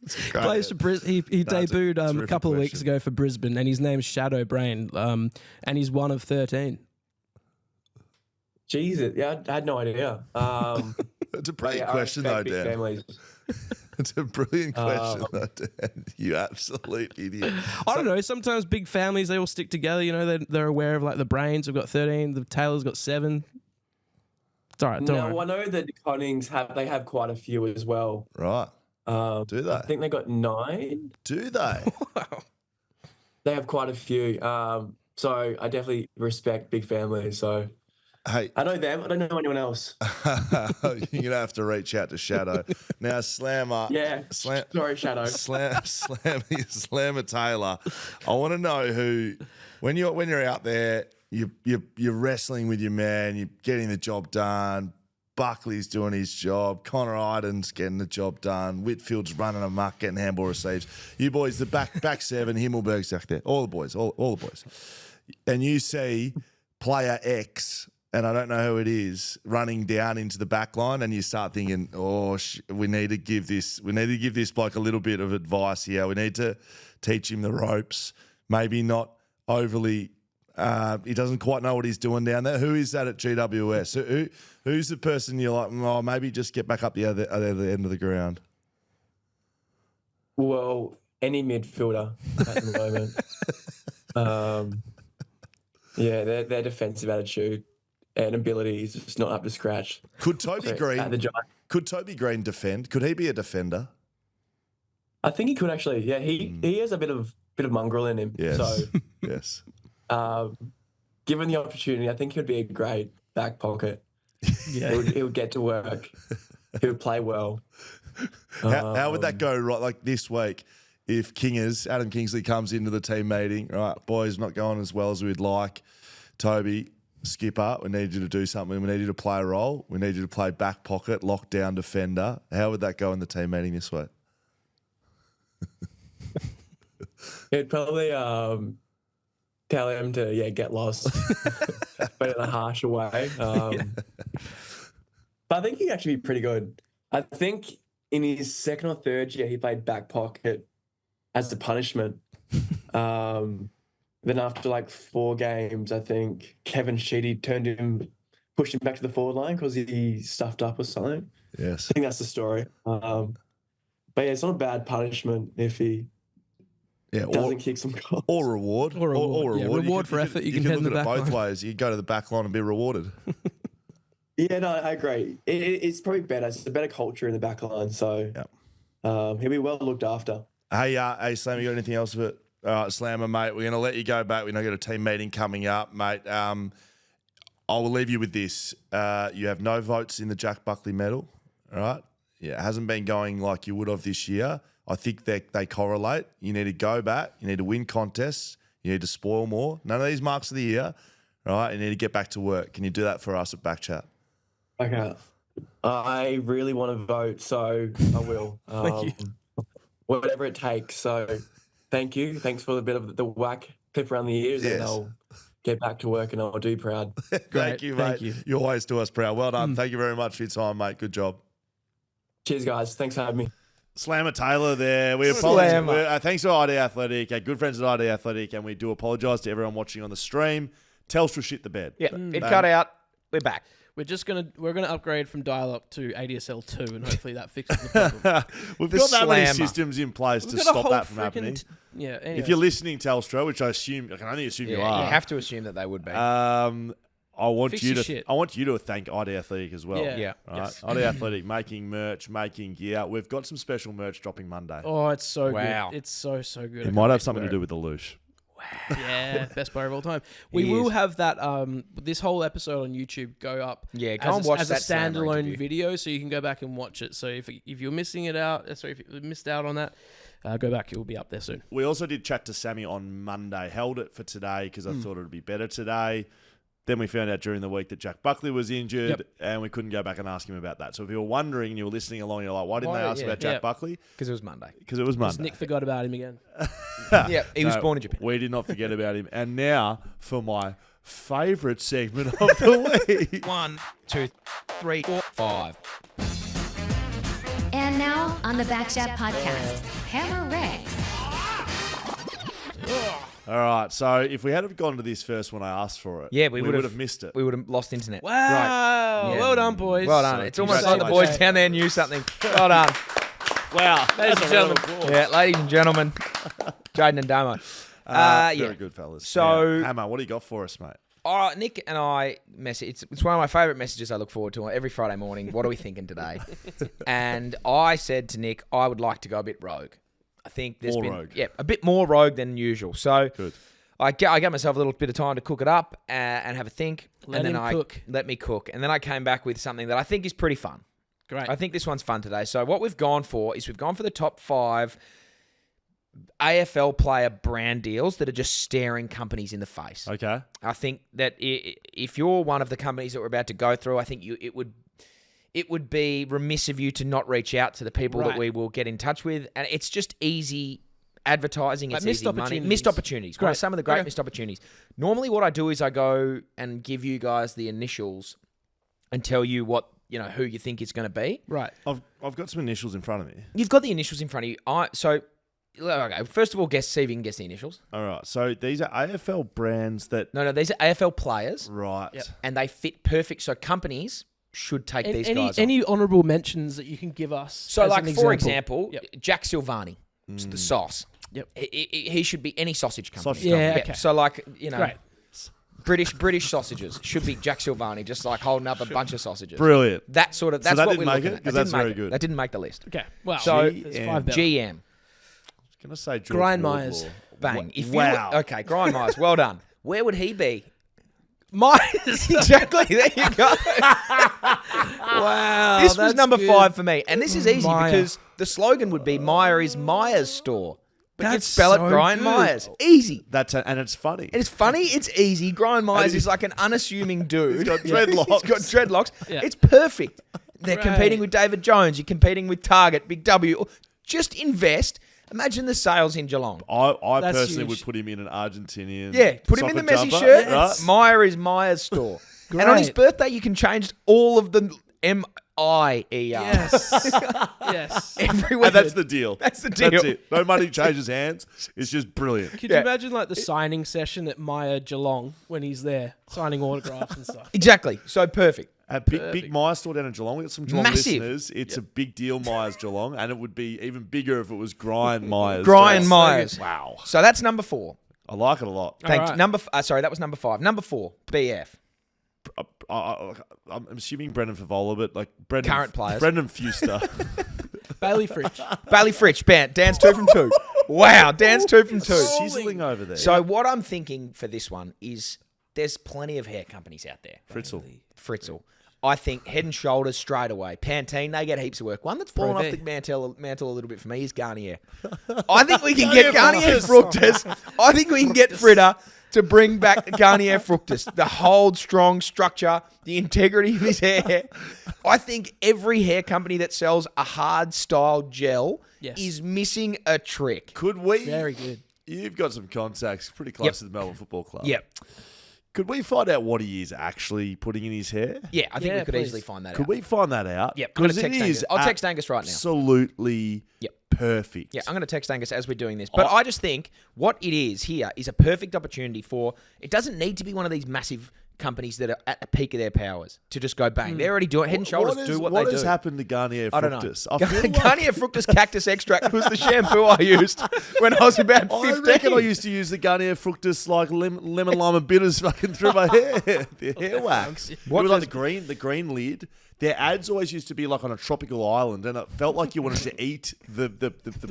Plays for He debuted a couple of weeks ago for Brisbane, and his name's Shadow Brain, and he's one of 13. Jesus, yeah, I had no idea. It's a brilliant question, though, Dan. It's a brilliant question, though, Dan. You absolute idiot. I don't know. Sometimes big families, they all stick together. You know, they're aware of like the Brains have got 13, the Taylor's got 7. It's all right. Don't worry. I know that the Connings have quite a few as well. Right. Do they? I think they got 9. Do they? Wow. They have quite a few. So I definitely respect big families. So Hey, I know them. I don't know anyone else. you're gonna have to reach out to Shadow now. Slammer, Sorry, Shadow. Slammer Taylor. I want to know who, when you're out there, you're wrestling with your man, you're getting the job done. Buckley's doing his job. Connor Iden's getting the job done. Whitfield's running amok, getting handball receives. You boys, the back 7, Himmelberg's back there. All the boys, all the boys. And you see player X, and I don't know who it is, running down into the back line, and you start thinking, we need to give this bloke a little bit of advice here. We need to teach him the ropes. Maybe not overly. He doesn't quite know what he's doing down there. Who is that at GWS? Who's the person you're like, maybe just get back up the other end of the ground? Well, any midfielder at the moment. Their defensive attitude and ability is just not up to scratch. Could Toby Green defend? Could he be a defender? I think he could actually. Yeah, he has a bit of mongrel in him. Yes. So yes. Given the opportunity, I think he would be a great back pocket. Yeah. He would get to work. He would play well. How would that go right like this week if Adam Kingsley comes into the team meeting, right, boys, not going as well as we'd like. Toby, skipper, we need you to do something. We need you to play a role. We need you to play back pocket, lockdown defender. How would that go in the team meeting this week? It'd probably tell him to get lost, but in a harsher way. But I think he'd actually be pretty good. I think in his second or third year, he played back pocket as a punishment. Then after like 4 games, I think Kevin Sheedy pushed him back to the forward line because he stuffed up or something. Yes. I think that's the story. But yeah, it's not a bad punishment if he doesn't kick some goals. Or reward. Or reward. Yeah, reward for effort. You can head in the look at back it both line. ways. You go to the back line and be rewarded. Yeah, no, I agree. It's probably better. It's a better culture in the back line. So he'll be well looked after. Hey, Slam, you got anything else of it? All right, Slammer, mate, we're going to let you go back. We're going to get a team meeting coming up, mate. I will leave you with this. You have no votes in the Jack Buckley medal, all right? Yeah, it hasn't been going like you would have this year. I think they correlate. You need to go back. You need to win contests. You need to spoil more. None of these marks of the year, all right? You need to get back to work. Can you do that for us at BackChat? Okay. I really want to vote, so I will. Thank you. Whatever it takes. So thank you. Thanks for the bit of the whack clip around the ears, and I'll get back to work and I'll do proud. Thank you, mate. You always do us proud. Well done. Thank you very much for your time, mate. Good job. Cheers, guys. Thanks for having me. Slammer Taylor there. We apologise. Thanks to ID Athletic, our good friends at ID Athletic, and we do apologise to everyone watching on the stream. Telstra shit the bed. Yeah, it cut out. We're back. We're gonna upgrade from dial-up to ADSL 2, and hopefully that fixes the problem. We've The got that many slammer. systems in place to We've got a stop whole that from freaking happening. Anyway. If you're listening, Telstra, which I can only assume you are. You have to assume that they would be. I want Fix you your to. shit. I want you to thank ID Athletic as well. Yeah. Right? Yes. ID Athletic making merch, making gear. We've got some special merch dropping Monday. Oh, it's so Wow. good. It's so good. It might have something to do with the loosh. Wow. Yeah, best player of all time. We He will is. have that this whole episode on YouTube go up. Yeah, go and watch as a that Sandler standalone interview. video, so you can go back and watch it. So if you're missing it out, if you missed out on that, go back. It will be up there soon. We also did chat to Sammy on Monday. Held it for today because I thought it would be better today. Then we found out during the week that Jack Buckley was injured, and we couldn't go back and ask him about that. So if you were wondering and you were listening along, you're like, why didn't they ask about Jack Buckley? Because it was Monday. Because it was Monday. Nick forgot about him again. Yeah, he was No, born in Japan. We did not forget about him. And now for my favourite segment of the week. 1, 2, 3, 4, 5. And now on the BackChat podcast, Hammer Rex. All right, so if we had gone to this first when I asked for it, Yeah, we would would have missed it. We would have lost internet. Wow! Yeah. Well done, boys. Well done. So It's almost like the boys down there knew something. Well done. Wow, Ladies and gentlemen. Yeah, ladies and gentlemen, Jaiden and Damon. Very good, fellas. So- now, Hammer, what do you got for us, mate? Nick and I message. It's one of my favourite messages I look forward to every Friday morning. What are we thinking today? And I said to Nick, I would like to go a bit rogue. I think there's More been rogue. a bit more rogue than usual. So Good. I gave myself a little bit of time to cook it up and have a think. Let and then him cook. Let me cook. And then I came back with something that I think is pretty fun. Great. I think this one's fun today. So what we've gone for is we've gone for the top 5 AFL player brand deals that are just staring companies in the face. Okay. I think that if you're one of the companies that we're about to go through, I think it would be remiss of you to not reach out to the people that Right. we will get in touch with. And it's just easy advertising. Like It's missed easy money. opportunities. Missed opportunities. Great. Some of the great Okay. missed opportunities. Normally what I do is I go and give you guys the initials and tell you what, who you think it's going to be. Right. I've got some initials in front of me. You've got the initials in front of you. Okay, first of all, see if you can guess the initials. All right, so these are AFL brands that... No, these are AFL players, Right. Yep. and they fit perfect. So companies should take these guys on. Any honourable mentions that you can give us? So, as like, an for example, Yep. Jack Silvani, the sauce. Yep. He should be any sausage company. Sausage Yeah, company. okay. So, like, Great. British sausages should be Jack Silvani, just like holding up a bunch of sausages. Brilliant. That's So what that we're didn't make looking it? at. 'Cause That that's didn't make very it. good. That didn't make the list. Okay. Wow. So, there's 5 better. GM, I was going to say George Grind Wardlaw. Myers. bang. If Wow. Okay, Grind Myers, well done. Where would he be? Myers. Exactly. There you go. Wow. This was that's number good. 5 for me. And this is easy Meyer. because the slogan would be Meyer is Myers store. But you'd That's spell it so Grind good. Myers. Easy. And it's funny. And it's funny, it's easy. Grind Myers he's- is like an unassuming dude. He's got dreadlocks. He's got dreadlocks. Yeah. It's perfect. They're Great. competing with David Jones. You're competing with Target, Big W. Just invest. Imagine the sales in Geelong. I That's personally huge. would put him in an Argentinian. Yeah, put him in the soccer Messi jumper, shirt. right? Meyer is Myers store. And on his Great. birthday, you can change all of the M-I-E-R. Yes. Yes. Everywhere. And that's the deal. That's the deal. That's it. No money changes hands. It's just brilliant. Could Yeah. you imagine like the signing session at Maya Geelong when he's there signing autographs and stuff? Exactly. So perfect. A big Myers store down in Geelong. We've got some Geelong Massive. listeners. It's a big deal, Myers Geelong, and it would be even bigger if it was Grind Myers. Grind Yes. Myers. Wow. So that's number 4. I like it a lot. Thanks. right. Sorry, that was number 5. Number 4, BF. I'm assuming Brendan Favola, but like Brendan, Current players. Brendan Fuster. Bailey Fritsch. Bailey Fritsch, Dan's 2 from 2. Wow, Dan's 2 from 2. Sizzling over there. So what I'm thinking for this one is there's plenty of hair companies out there. Fritzl. Fritzl. I think Head and Shoulders straight away. Pantene, they get heaps of work. One that's fallen off Pro the V. mantle a little bit for me is Garnier. I think we can get Garnier Fructus. I think we can get Fritter to bring back Garnier Fructus. The hold, strong structure, the integrity of his hair. I think every hair company that sells a hard style gel Yes. is missing a trick. Could we? Very good. You've got some contacts pretty close Yep. to the Melbourne Football Club. Yep. Could we find out what he is actually putting in his hair? Yeah, I think Yeah, we could please. easily find that Could out. we find that out? Yep. I'm gonna Because it text Angus. is I'll text Angus right now. absolutely Yep. perfect. Yeah, I'm going to text Angus as we're doing this. But I just think what it is here is a perfect opportunity for, it doesn't need to be one of these massive companies that are at the peak of their powers to just go bang. They're already doing Head and Shoulders. Do what they do. What has happened to Garnier I don't know. Fructus? I feel like Garnier Fructus Cactus Extract was the shampoo I used when I was about 15. I reckon I used to use the Garnier Fructus like lemon lime and bitters fucking through my hair. The hair wax. What What like does- the green lid. Their ads always used to be like on a tropical island, and it felt like you wanted to eat the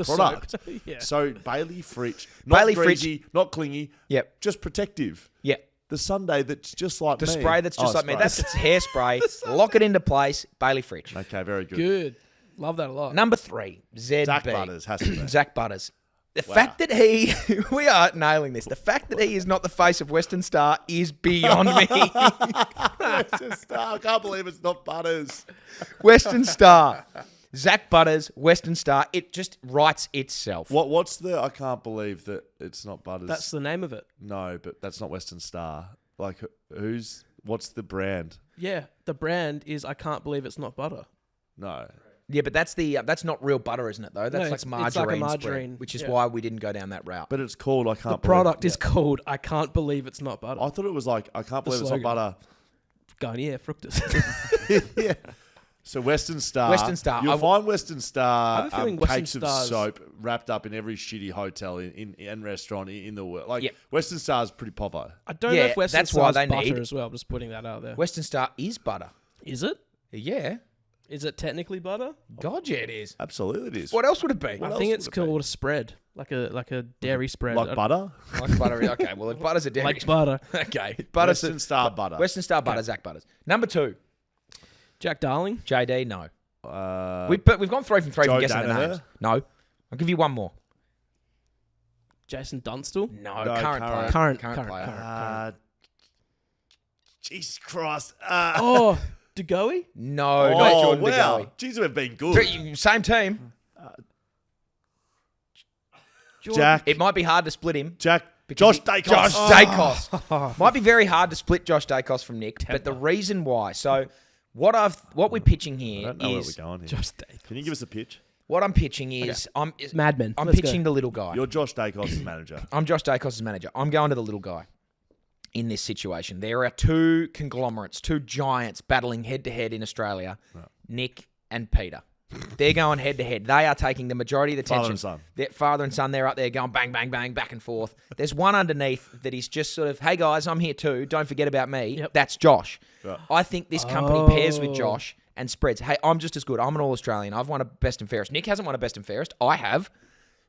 product. soap. Yeah. So Bailey Fritch, not Bailey greasy, not clingy. Yep. Just protective. Yeah. The Sunday that's just like The me. spray that's just Oh, like me. spray. That's its hairspray. Lock it into place. Bailey Fritch. Okay, very good. Good. Love that a lot. Number 3, ZB. Zach Butters has to be. Zach Butters. The fact that he, we are nailing this. The fact that he is not the face of Western Star is beyond me. Western Star. I can't believe it's not Butters. Western Star. Zach Butters, Western Star. It just writes itself. What's the? I can't believe that it's not Butters. That's the name of it. No, but that's not Western Star. Like, what's the brand? Yeah. The brand is I can't believe it's not butter. No. Yeah, but that's not real butter, isn't it, though? That's it's like like a margarine, margarine, spread, which is yeah. why we didn't go down that route. But it's called I can't The believe. product is called I can't believe it's not butter. I thought it was like I can't believe it's not slogan. butter. Garnier Fructus. Yeah. So Western Star. Western Star. You'll find Western I Star have a feeling Western cakes of Star's- soap wrapped up in every shitty hotel and restaurant in the world. Like Yep. Western Star's pretty popo. I don't Yeah, know if Western that's why Star's they butter need- as well. I'm just putting that out there. Western Star is butter. Is it? Yeah. Is it technically butter? God, yeah, it is. Absolutely, it is. What else would it be? I else think would it's it be? called a spread, like a dairy spread. Like butter? Like butter. Okay, well, if butter's a dairy. Like butter. Okay, butter's Western Star butter. Western Star butter. Zach Butters. Number 2, Jack Darling. JD. No, we've gone 3 from 3 Joe from guessing the Danaher? names. No, I'll give you one more. Jason Dunstall. No, No, current player. Current player. Jesus Christ. Oh, DeGoey? No, not Jordan wow. DeGoey. Jeez, we've been good. Same team. Jack. It might be hard to split him. Josh Josh Dacos. Dacos. Might be very hard to split Josh Dacos from Nick, but the reason why. So what we're pitching I here don't know where is we're going here. Just Can you give us a pitch? what I'm pitching is I'm Mad Men. I'm Let's pitching the little guy. You're Josh Dacos' manager. I'm Josh Dacos' manager. I'm going to the little guy in this situation. There are 2 conglomerates, 2 giants battling head-to-head in Australia, Nick and Peter. They're going head-to-head. They are taking the majority of the Father tension. and son. Their father and son, they're up there going bang, bang, bang, back and forth. There's one underneath that is just sort of, hey, guys, I'm here too. Don't forget about me. Yep. That's Josh. Right. I think this company pairs with Josh and spreads, hey, I'm just as good. I'm an All-Australian. I've won a Best and Fairest. Nick hasn't won a Best and Fairest. I have.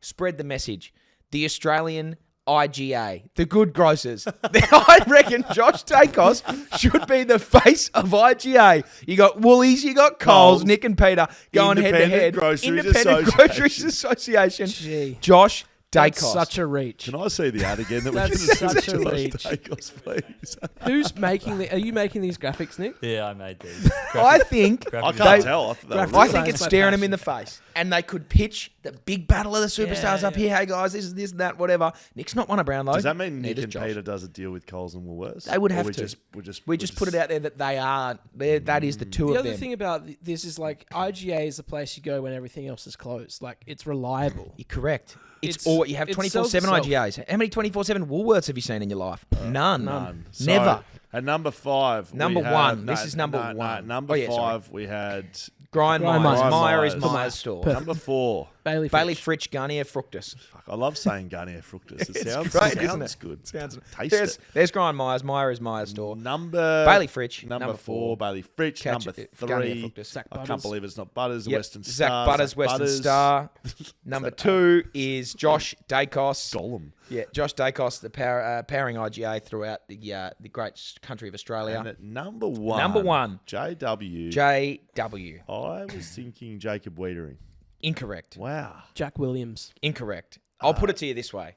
Spread the message. The Australian IGA, the good grocers. I reckon Josh Dacos should be the face of IGA. You got Woolies, you got Coles, Nick and Peter going head to Independent head. Groceries Independent Association. Groceries Association. Gee. Josh That's Dacos. such a reach. Can I see the ad again? That That's we can such a reach. Dacos, please. Who's making the? Are you making these graphics, Nick? Yeah, I made these. I think I Graphic can't They- tell. I thought they were Graphic I real. think it's my staring him in passion. the face. And they could pitch the big battle of the superstars Yeah, up here. Hey, guys, this is this and that, whatever. Nick's not won a Brownlow. Does that mean Nick Neither's and Josh. Peter does a deal with Coles and Woolworths? They would Or have we to. Just, We just put it out there that they are. That is the 2 The of other them. thing about this is like IGA is the place you go when everything else is closed. Like it's reliable. You're correct. It's It's- all you have it 24/7 sells itself. IGAs. How many 24/7 Woolworths have you seen in your life? None. None. So, Never. At number 5. Number we had- one. This is number one. Number Oh, yeah, sorry. 5, we had Grind Grind Myers. Myers. Meyer is Myers. Myers store. number 4. Bailey Bailey Fritch. Fritch, Garnier Fructus. Fuck, I love saying Garnier Fructus. It It's sounds, great, sounds isn't it? good. Sounds. Taste There's Grind Myers. Meyer is Myers store. Number Bailey Fritch. Number 4, Bailey Fritch. Catch Number it, Garnier 3, Fructus. Zach I can't Butters. believe it's not Butters. Yep. Western Zach Star. Butters, Zach Western Butters. Star. Number 2 is Josh Dacos. Gollum. Yeah, Josh Dacos, the powering IGA throughout the great country of Australia. And at number 1. Number 1. JW. JW. I was thinking Jacob Wiedering. Incorrect. Wow. Jack Williams. Incorrect. I'll put it to you this way.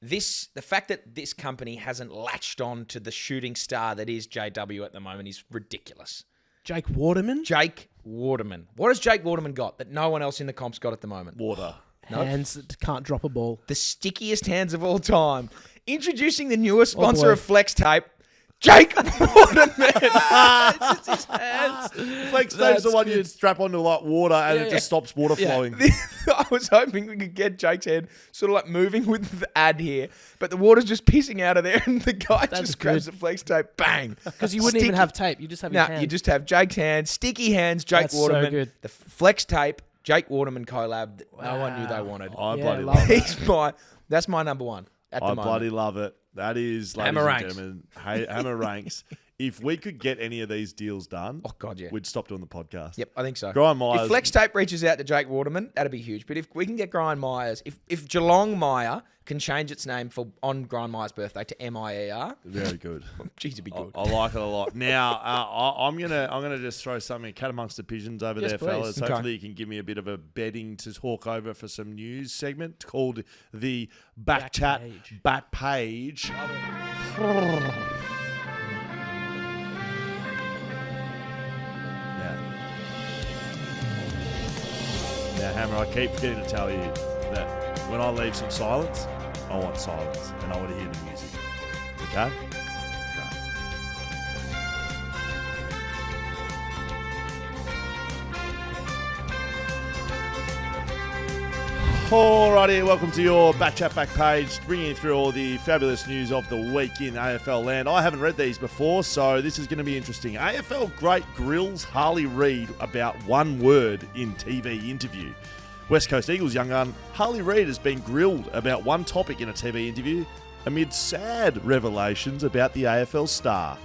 The fact that this company hasn't latched on to the shooting star that is JW at the moment is ridiculous. Jake Waterman. Jake Waterman. What has Jake Waterman got that no one else in the comp's got at the moment? Water. Hands that can't drop a ball. The stickiest hands of all time. Introducing the newest sponsor of Flex Tape, Jake Waterman. It's just his hands. Flex tape's That's the one you good. strap onto like water and it just stops water flowing. I was hoping we could get Jake's head sort of like moving with the ad here, but the water's just pissing out of there, and the guy just grabs the flex tape, bang. Because you wouldn't even have tape. You just have your hand. You just have Jake's hands, sticky hands, Jake That's so Waterman. good. The flex tape, Jake Waterman collab. that No one knew they wanted. I Yeah, bloody love love it. That's my number one at the I moment. bloody love it. That is, ladies Hammer and ranks. gentlemen, Hammer ranks. If we could get any of these deals done, Oh God, yeah. we'd stop doing the podcast. Yep, I think so. Brian Myers. If Flex Tape reaches out to Jake Waterman, that'd be huge. But if we can get Brian Myers, if Geelong Mire can change its name on Brian Myers' birthday to MIER, Very good. geez, it'd be good. I like it a lot. Now, I'm gonna just throw something cat amongst the pigeons over Yes, there, please. fellas. Okay. Hopefully, you can give me a bit of a bedding to talk over for some news segment called the BackChat Backpage. Now, Hammer, I keep forgetting to tell you that when I leave some silence, I want silence, and I want to hear the music. Okay? Alrighty, welcome to your BackChat Backpage, bringing you through all the fabulous news of the week in AFL land. I haven't read these before, so this is going to be interesting. AFL great grills Harley Reid about one word in TV interview. West Coast Eagles young gun Harley Reid has been grilled about one topic in a TV interview amid sad revelations about the AFL star.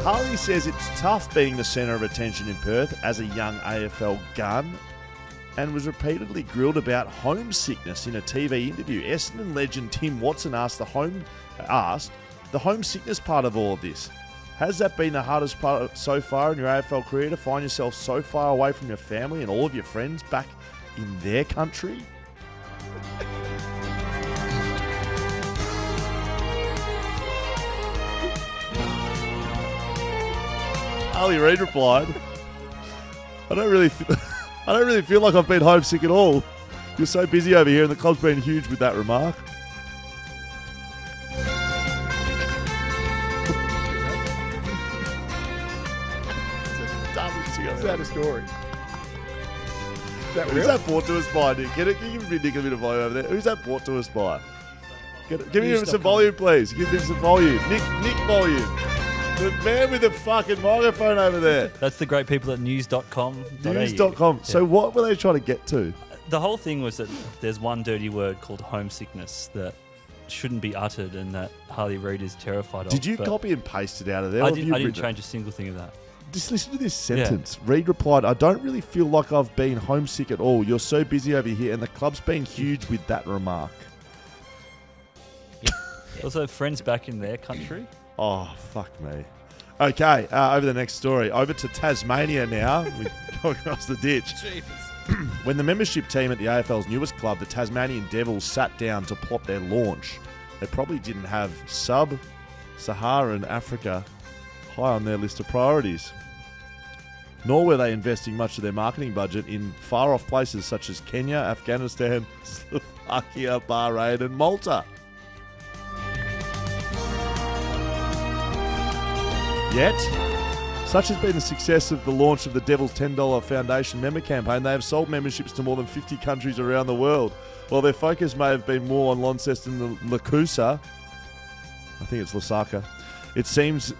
Harley says it's tough being the centre of attention in Perth as a young AFL gun and was repeatedly grilled about homesickness in a TV interview. Essendon legend Tim Watson asked the homesickness part of all of this. Has that been the hardest part so far in your AFL career, to find yourself so far away from your family and all of your friends back in their country? Harley Reid replied, I don't really feel like I've been homesick at all. You're so busy over here and the club's been huge with that remark. Is that a story? Is that Who's real? that brought to us by, Nick? Can you give me Nick a bit of volume over there? Who's that brought to us by? Give me some volume, please. Give me some volume. Nick volume. The man with the fucking microphone over there. That's the great people at news.com. News.com. So what were they trying to get to? The whole thing was that there's one dirty word called homesickness that shouldn't be uttered and that Harley Reid is terrified of. Did you but copy and paste it out of there? I or have didn't, you I didn't written it? change a single thing of that. Just listen to this sentence. Reid replied, I don't really feel like I've been homesick at all. You're so busy over here and the club's been huge with that remark. Also, friends back in their country. Oh, fuck me. Okay, over to the next story. Over to Tasmania now. We go across the ditch. When the membership team at the AFL's newest club, the Tasmanian Devils, sat down to plot their launch, they probably didn't have sub-Saharan Africa high on their list of priorities. Nor were they investing much of their marketing budget in far-off places such as Kenya, Afghanistan, Slovakia, Bahrain and Malta. Yet, such has been the success of the launch of the Devil's $10 Foundation member campaign, they have sold memberships to more than 50 countries around the world. While their focus may have been more on Launceston and Lakusa, I think it's Lusaka, it seems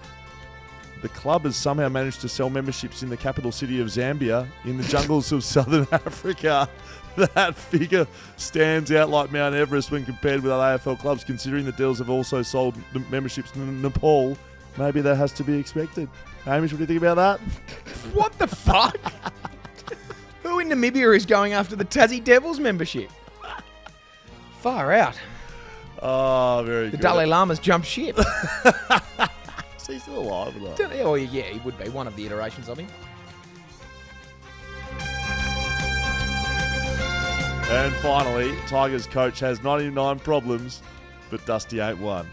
the club has somehow managed to sell memberships in the capital city of Zambia, in the jungles of southern Africa. That figure stands out like Mount Everest when compared with other AFL clubs, considering the Devils have also sold memberships in Nepal. Maybe that has to be expected. Hamish, what do you think about that? What the fuck? Who in Namibia is going after the Tassie Devils membership? Far out. Oh, very The good. Dalai Lama's jumped ship. Is he still alive or not? Oh, yeah, he would be one of the iterations of him. And finally, Tigers coach has 99 problems, but Dusty ain't one.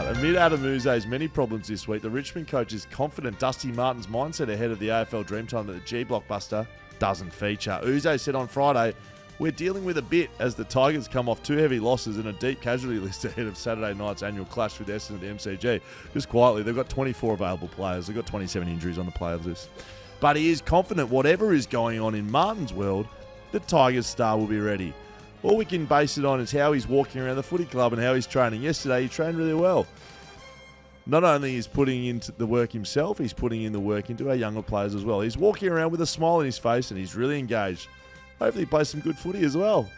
right. Amid Adam Uze's many problems this week, the Richmond coach is confident Dusty Martin's mindset ahead of the AFL Dreamtime that the G blockbuster doesn't feature. Uze said on Friday, "We're dealing with a bit as the Tigers come off 2 heavy losses and a deep casualty list ahead of Saturday night's annual clash with Essendon at the MCG. Just quietly, they've got 24 available players. They've got 27 injuries on the players list. But he is confident whatever is going on in Martin's world, the Tigers star will be ready. All we can base it on is how he's walking around the footy club and how he's training. Yesterday, he trained really well. Not only is putting into the work himself, he's putting in the work into our younger players as well. He's walking around with a smile on his face and he's really engaged. Hopefully he plays some good footy as well."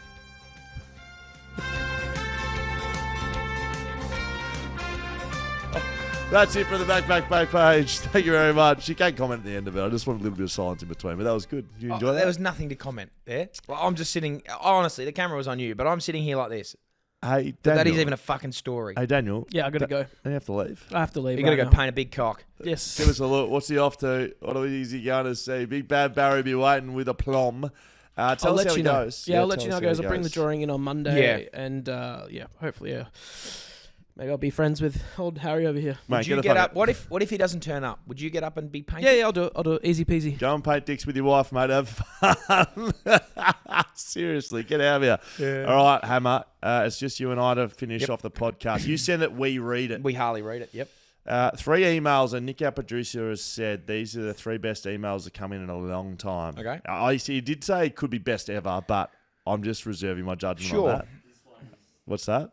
That's it for the Backpack Backpage. Thank you very much. You can't comment at the end of it. I just wanted a little bit of silence in between, but that was good. Did you enjoy that? There was nothing to comment there. Well, I'm just sitting. Honestly, the camera was on you, but I'm sitting here like this. Hey, Daniel. That is even a fucking story. Hey, Daniel. Yeah, I got to go. You have to leave. I have to leave. You're going to go now. paint a big cock. Yes. Give us a look. What's he off to? What is he going to see? Big Bad Barry be waiting with a plum. Tell I'll us how let it you know. goes. Yeah, I'll let tell you know us how it goes. how I'll bring the drawing in on Monday. Yeah. And hopefully, maybe I'll be friends with old Harry over here. Mate, Would you get up? What if he doesn't turn up? Would you get up and be painted? Yeah, I'll do it. I'll do it. Easy peasy. Go and paint dicks with your wife, mate. Have fun. Seriously, get out of here. All right, Hammer. It's just you and I to finish off the podcast. You send it, we read it. We hardly read it. Yep. 3 emails, and Nick, our producer, has said these are the 3 best emails that come in a long time. Okay. He did say it could be best ever, but I'm just reserving my judgment Sure. on that. What's that?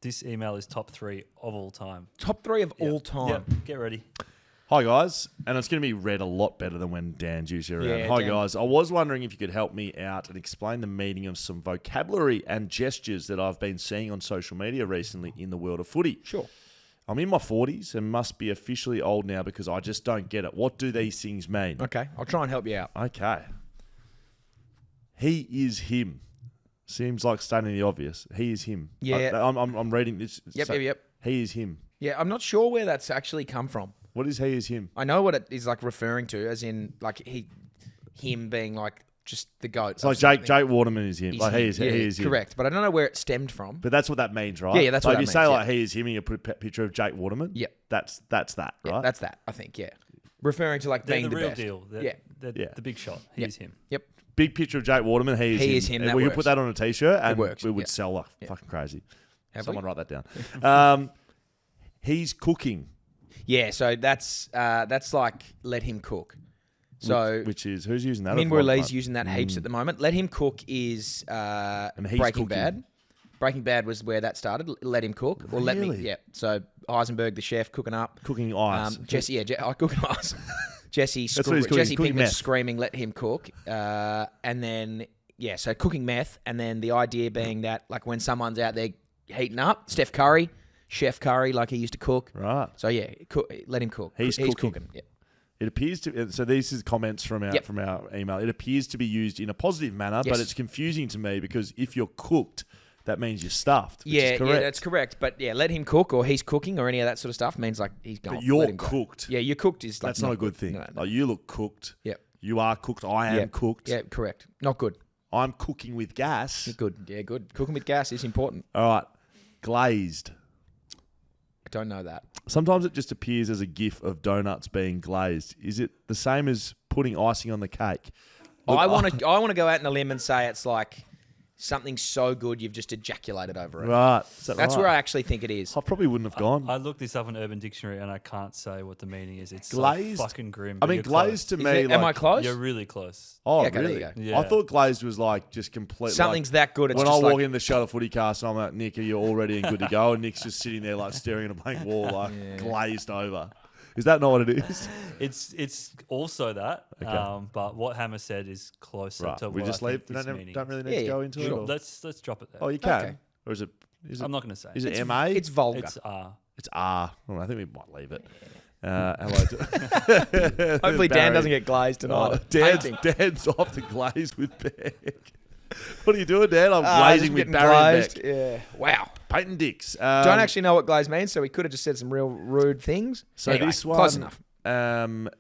This email is top 3 of all time. Top 3 of all time. Yep, get ready. Hi, guys. And it's going to be read a lot better than when Dan's usually around. Yeah, Hi, Dan. guys. I was wondering if you could help me out and explain the meaning of some vocabulary and gestures that I've been seeing on social media recently in the world of footy. Sure. I'm in my 40s and must be officially old now because I just don't get it. What do these things mean? Okay. I'll try and help you out. Okay. He is him. Seems like stating the obvious. He is him. Yeah. I'm reading this. Yep. He is him. Yeah, I'm not sure where that's actually come from. What is he is him? I know what it is like referring to, as in like him being like just the goat. It's like Jake Waterman is him. He's Like him. he is him. Correct, but I don't know where it stemmed from. But that's what that means, right? Yeah, that's like what if that you say means, like he is him and you put a picture of Jake Waterman. Yep. That's that, right? Yeah, that's that. I think. Yeah, referring to like They're being the the real best. deal. Yeah. The big shot. He's him. Yep. Big picture of Jake Waterman. He is him. That We could works. put that on a t-shirt and works, we would yeah. sell like fucking crazy. Have Someone we? write that down. He's cooking. Yeah, so that's like let him cook. So which is who's using that? Minwoo Lee's using that heaps at the moment. Let him cook is And he's Breaking cooking. Bad. Breaking Bad was where that started. Let him cook or let me. Really? Yeah. So Heisenberg, the chef, cooking up. Cooking ice. Jesse, cooking ice. Jesse, That's what he's cooking, Jesse cooking Pinkman meth. screaming, "Let him cook!" And then so cooking meth, and then the idea being that like when someone's out there heating up, Chef Curry, like he used to cook. Right. So let him cook. He's cooking. Yeah. It appears to. So these is comments from our Yep. from our email. It appears to be used in a positive manner, Yes. but it's confusing to me because if you're cooked, that means you're stuffed. Which Yeah, is correct. yeah, that's correct. But yeah, let him cook or he's cooking or any of that sort of stuff means like he's gone. But you're Let him go. cooked. Yeah, you're cooked is like That's not a good thing. No. Like you look cooked. Yep. You are cooked. I am Yep. cooked. Yeah, correct. Not good. I'm cooking with gas. Good. Yeah, good. Cooking with gas is important. All right. Glazed. I don't know that. Sometimes it just appears as a gif of donuts being glazed. Is it the same as putting icing on the cake? Look, I want to go out on a limb and say it's like something so good you've just ejaculated over it. Right. Is that That's right? where I actually think it is. I probably wouldn't have gone. I looked this up on Urban Dictionary and I can't say what the meaning is. It's Glazed? so fucking grim. I but mean, you're glazed to Is me. it- like, am I close? You're really close. Oh, Yeah, okay, there really? you go. Yeah. I thought glazed was like just complete. Something's like, that good. It's when I just walk like, in the Shuttle Footy Cast, I'm like, Nick, are you all ready and good to go? And Nick's just sitting there like staring at a blank wall, like glazed over. Is that not what it is? It's also that, Okay. but what Hammer said is closer Right. to We what just I leave. think this meaning. Don't really need Yeah, to go yeah, into sure. it. Or? Let's drop it there. Oh, you can. Okay. Or is it? I'm not going to say. Is it it's, MA? It's vulgar. It's R. It's R. Oh, I think we might leave it. Hello. Hopefully Dan Barry. doesn't get glazed tonight. Oh, Painting. Dan's off to glaze with Beck. What are you doing, Dan? I'm Just glazing with getting Barry and glazed. Beck. Yeah. Wow. Painting dicks. Don't actually know what glaze means, so we could have just said some real rude things. So Anyway, this one, close enough.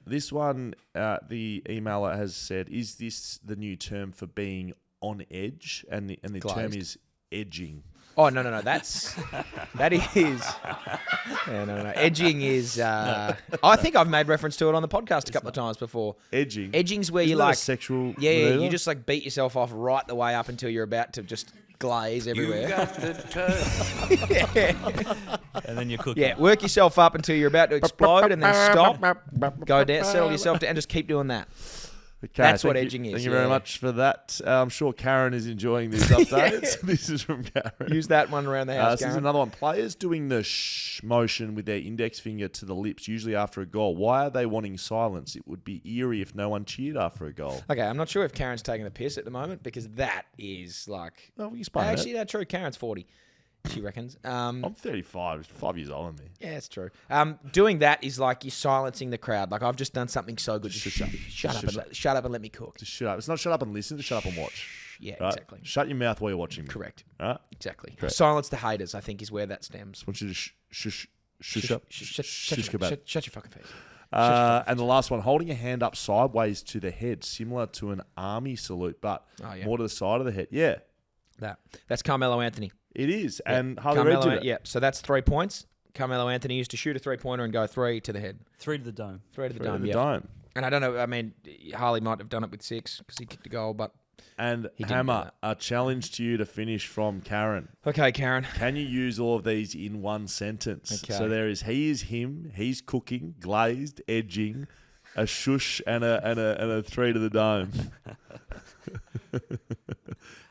This one, the emailer has said, "Is this the new term for being on edge?" And the term Glazed. is edging. Oh, no. That is. Yeah, no. Edging is. I think I've made reference to it on the podcast a couple of times before. Edging. Edging's where Isn't you that a like. sexual. Yeah, maneuver? you just like beat yourself off right the way up until you're about to just glaze everywhere. And then you're cooking. Yeah, work yourself up until you're about to explode and then stop. Go down, settle yourself down, and just keep doing that. Okay, That's what thank you- edging is, Thank you very yeah. much for that. I'm sure Karen is enjoying these updates. This is from Karen. Use that one around the house, This is Karen. another one. Players doing the shh motion with their index finger to the lips, usually after a goal. Why are they wanting silence? It would be eerie if no one cheered after a goal. Okay, I'm not sure if Karen's taking the piss at the moment because that is like. No, we can explain Actually, that's true. Karen's 40, she reckons. I'm 35, 5 years older than me. Yeah, it's true. Doing that is like you're silencing the crowd. Like I've just done something so good. Just shut up and let me cook. Just shut up. It's not shut up and listen, just shut up and watch. Yeah, Right? exactly. Shut your mouth while you're watching me. Correct. Right? Exactly. Correct. Silence the haters, I think, is where that stems. I want you to shush up. Shut your fucking face. And the last one, holding a hand up sideways to the head, similar to an army salute, but Oh, yeah. more to the side of the head. Yeah, That's Carmelo Anthony. it is. And Harley Reid did it. Yeah, so that's 3 points. Carmelo Anthony used to shoot a 3-pointer and go 3 to the head. 3 to the dome. 3 to the Through dome, the yeah. dome. And I don't know, I mean, Harley might have done it with 6 because he kicked a goal, but... And He didn't do Hammer, a challenge to you to finish from Karen. Okay, Karen. Can you use all of these in one sentence? Okay. So there is he is him, he's cooking, glazed, edging, a shush, and a 3 to the dome.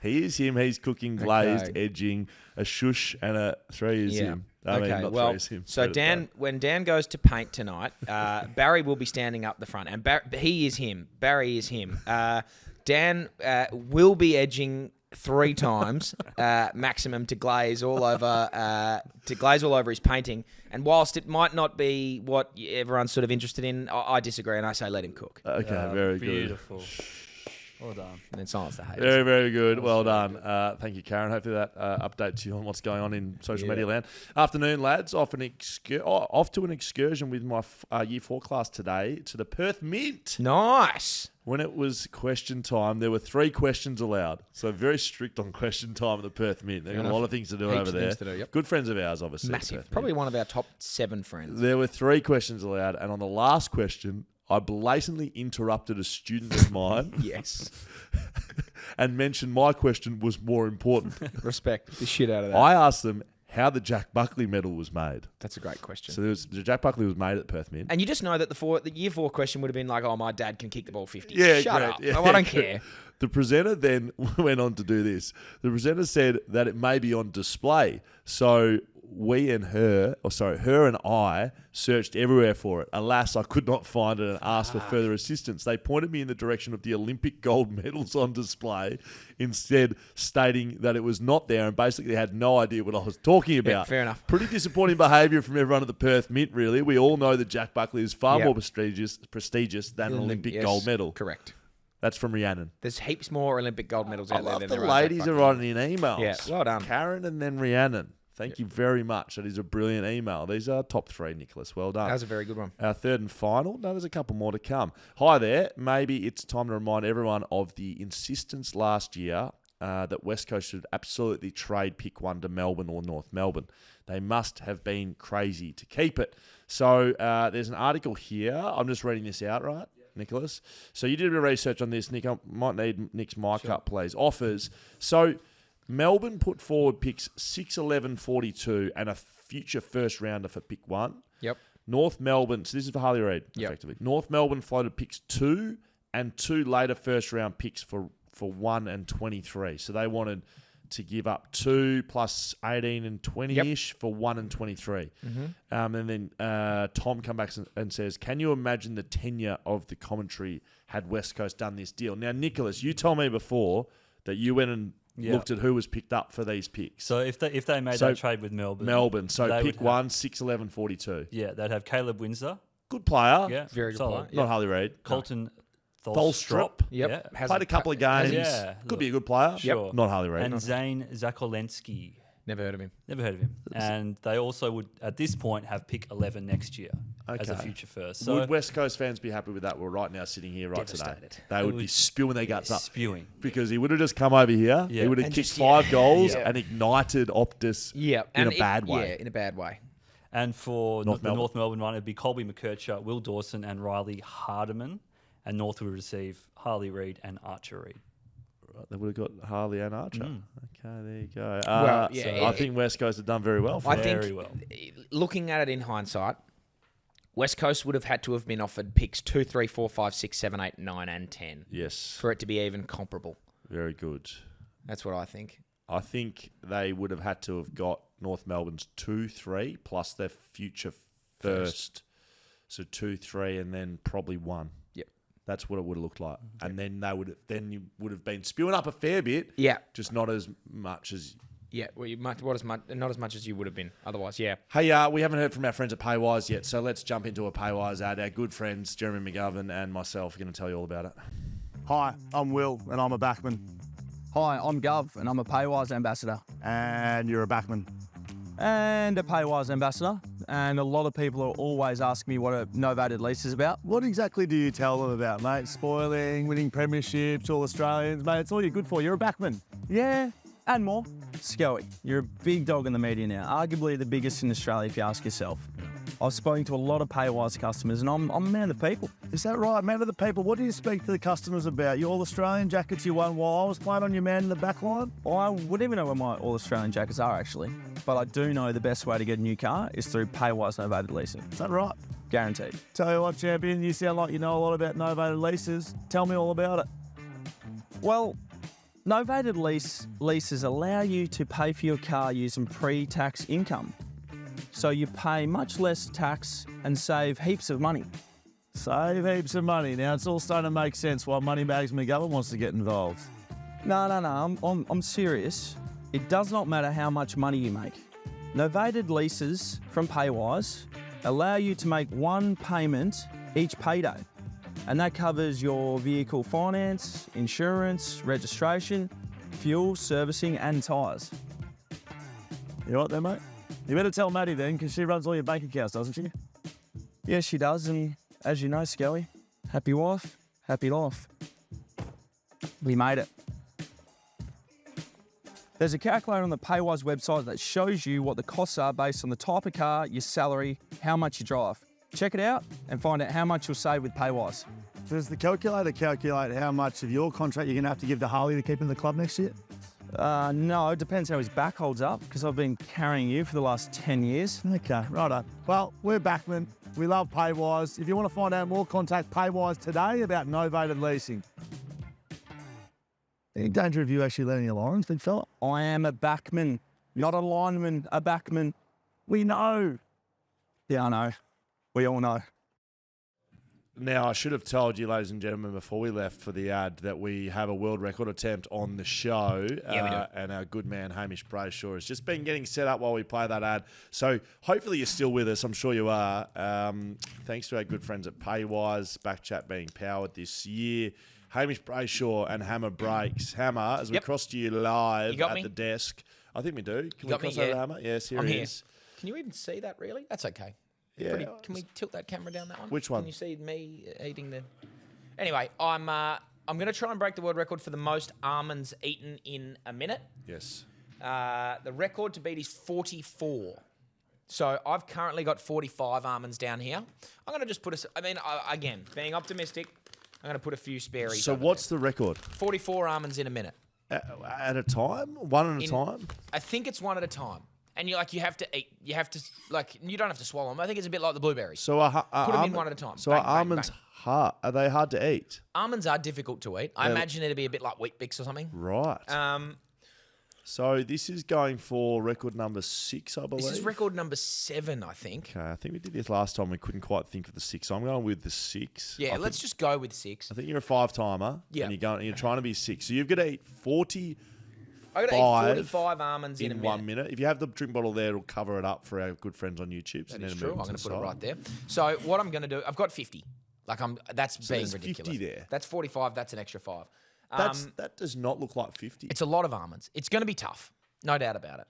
He is him, he's cooking, glazed, Okay. edging, a shush, and a 3 is him. I mean, Okay, not well, 3 is him. so but it's Dan, when Dan goes to paint tonight, Barry will be standing up the front, and he is him. Barry is him. Dan will be edging 3 times maximum to glaze all over his painting. And whilst it might not be what everyone's sort of interested in, I disagree, and I say let him cook. Okay, very good. Beautiful. Well done. And then silence the haters. Very, very good. Well done. Thank you, Karen. Hopefully that updates you on what's going on in social media land. Afternoon, lads. Off to an excursion with my Year 4 class today to the Perth Mint. Nice. When it was question time, there were 3 questions allowed. So very strict on question time at the Perth Mint. They've got a lot of things to do Heaps over of there. things to do, yep. Good friends of ours, obviously. Massive. Perth Mint. Probably one of our top 7 friends. There were 3 questions allowed, and on the last question, I blatantly interrupted a student of mine Yes. and mentioned my question was more important. Respect the shit out of that. I asked them how the Jack Buckley medal was made. That's a great question. So the Jack Buckley was made at Perth Mint. And you just know that the Year 4 question would have been like, oh, my dad can kick the ball 50. Yeah, Shut correct. up. Yeah, Oh, I don't correct. care. The presenter then went on to do this. The presenter said that it may be on display. So her and I searched everywhere for it. Alas, I could not find it and asked for further assistance. They pointed me in the direction of the Olympic gold medals on display, instead stating that it was not there and basically had no idea what I was talking about. fair enough. Pretty disappointing behaviour from everyone at the Perth Mint, really. We all know that Jack Buckley is far Yep. more prestigious than an Olympic Yes, gold medal. Correct. That's from Rhiannon. There's heaps more Olympic gold medals I out there love than the there are. ladies are writing in emails. Yeah, well done. Karen and then Rhiannon. Thank you very much. That is a brilliant email. These are top 3, Nicholas. Well done. That was a very good one. Our third and final. No, there's a couple more to come. Hi there. Maybe it's time to remind everyone of the insistence last year that West Coast should absolutely trade pick 1 to Melbourne or North Melbourne. They must have been crazy to keep it. So there's an article here. I'm just reading this out, right, Nicholas? So you did a bit of research on this, Nick. I might need Nick's mic up, please. Offers. So Melbourne put forward picks 6, 11, 42 and a future first rounder for pick 1. Yep. North Melbourne, so this is for Harley Reid, Yep. effectively. North Melbourne floated picks 2 and 2 later first round picks for 1 and 23. So they wanted to give up 2 plus 18 and 20-ish for 1 and 23. And then Tom comes back and says, can you imagine the tenure of the commentary had West Coast done this deal? Now, Nicholas, you told me before that you went and looked at who was picked up for these picks. So if they made that trade with Melbourne. So they pick would 1, 6, 11, 42. Yeah, they'd have Caleb Windsor. Good player. Yeah, Very good solid. player. Not Harley Reid. Colton Tholstrup. Yep. Yeah. Has Played a couple of games. Yeah. Could be a good player. Sure. Not Harley Reid. And Zane Zakolensky. Never heard of him. Never heard of him. And they also would, at this point, have pick 11 next year as a Okay. future first. So Would West Coast fans be happy with that? We're right now sitting here right today. Devastated. They would be spewing their guts up. spewing. Because he would have just come over here. Yeah. He would have And kicked just- 5 goals Yeah. and ignited Optus Yeah. in a bad way. Yeah, in a bad way. And for North the Melbourne. North Melbourne one, it'd be Colby McKercher, Will Dawson, and Riley Hardiman. And North would receive Harley Reid and Archer Reid. They would have got Harley and Archer. Okay, there you go. Well, So yeah, I think West Coast have done very well for I it. think, Very well. looking at it in hindsight, West Coast would have had to have been offered picks 2, 3, 4, 5, 6, 7, 8, 9, and 10 Yes, for it to be even comparable. very good. That's what I think. I think they would have had to have got North Melbourne's 2, 3 plus their future first. So 2, 3, and then probably 1. Yep. That's what it would have looked like. And then you would have been spewing up a fair bit. Yeah. Just not as much as. Yeah. Well, not as much as you would have been otherwise. Yeah. Hey, we haven't heard from our friends at Paywise yet, so let's jump into a Paywise ad. Our good friends Jeremy McGovern and myself are going to tell you all about it. Hi, I'm Will and I'm a backman. Hi, I'm Gov and I'm a Paywise ambassador. And you're a backman. And a Paywise ambassador. And a lot of people are always asking me what a novated lease is about. What exactly do you tell them about, mate? Spoiling, winning premierships, all Australians, mate. It's all you're good for. You're a backman. Yeah, and more. Skelly, you're a big dog in the media now. Arguably the biggest in Australia if you ask yourself. I've spoken to a lot of Paywise customers and I'm a man of the people. Is that right, man of the people? What do you speak to the customers about? Your All-Australian jackets you won while I was playing on your man in the back line? I wouldn't even know where my All-Australian jackets are actually. But I do know the best way to get a new car is through Paywise novated leasing. Is that right? Guaranteed. Tell you what, champion, you sound like you know a lot about novated leases. Tell me all about it. Well, novated leases allow you to pay for your car using pre-tax income. So you pay much less tax and save heaps of money. Save heaps of money. Now, it's all starting to make sense why Moneybags McGovern wants to get involved. No, I'm serious. It does not matter how much money you make. Novated leases from Paywise allow you to make one payment each payday. And that covers your vehicle finance, insurance, registration, fuel, servicing and tyres. You know what then, mate? You better tell Maddie then, because she runs all your bank accounts, doesn't she? Yes, she does, and as you know, Skelly, happy wife, happy life. We made it. There's a calculator on the Paywise website that shows you what the costs are based on the type of car, your salary, how much you drive. Check it out and find out how much you'll save with Paywise. Does the calculator calculate how much of your contract you're going to have to give to Harley to keep in the club next year? No, it depends how his back holds up, because I've been carrying you for the last 10 years. Okay, righto. Well, we're backmen. We love Paywise. If you want to find out more, contact Paywise today about novated leasing. Any danger of you actually letting your lines, big fella? I am a backman, not a lineman, a backman. We know. Yeah, I know. We all know. Now, I should have told you, ladies and gentlemen, before we left for the ad, that we have a world record attempt on the show. Yeah, we do. And our good man, Hamish Brayshaw, has just been getting set up while we play that ad. So hopefully you're still with us. I'm sure you are. Thanks to our good friends at Paywise, BackChat being powered this year. Hamish Brayshaw and Hammer Breaks. Hammer, as we Yep. cross to you live You got at me? the desk. I think we do. Can we got me? cross over to Yeah. Hammer? Yes, here I'm he here. is. Can you even see that really? That's okay. Yeah. Can we tilt that camera down that one? Which one? Can you see me eating the... Anyway, I'm going to try and break the world record for the most almonds eaten in a minute. Yes. The record to beat is 44. So I've currently got 45 almonds down here. I'm going to just put again, being optimistic, I'm going to put a few sparrows. So what's the record? 44 almonds in a minute. At a time? One at a time? I think it's one at a time. And you have to eat. You have to you don't have to swallow them. I think it's a bit like the blueberries. So Put them in one at a time. So Bang, are bang, almonds bang. hard? Are they hard to eat? Almonds are difficult to eat. I imagine it'd be a bit like Wheat Bix or something. Right. So this is going for record number 6, I believe. This is record number 7, I think. Okay, I think we did this last time. We couldn't quite think of the 6. So I'm going with the 6. Yeah, let's just go with 6. I think you're a 5-timer. Yeah. And you're trying to be 6. So you've got to eat 40 I got to eat 45 almonds in a in minute. 1 minute. If you have the drink bottle there, it'll cover it up for our good friends on YouTube. That is true. I'm going to put it right there. So what I'm going to do, I've got 50. That's being there's ridiculous. 50 there. That's 45. That's an extra 5. That does not look like 50. It's a lot of almonds. It's going to be tough, no doubt about it.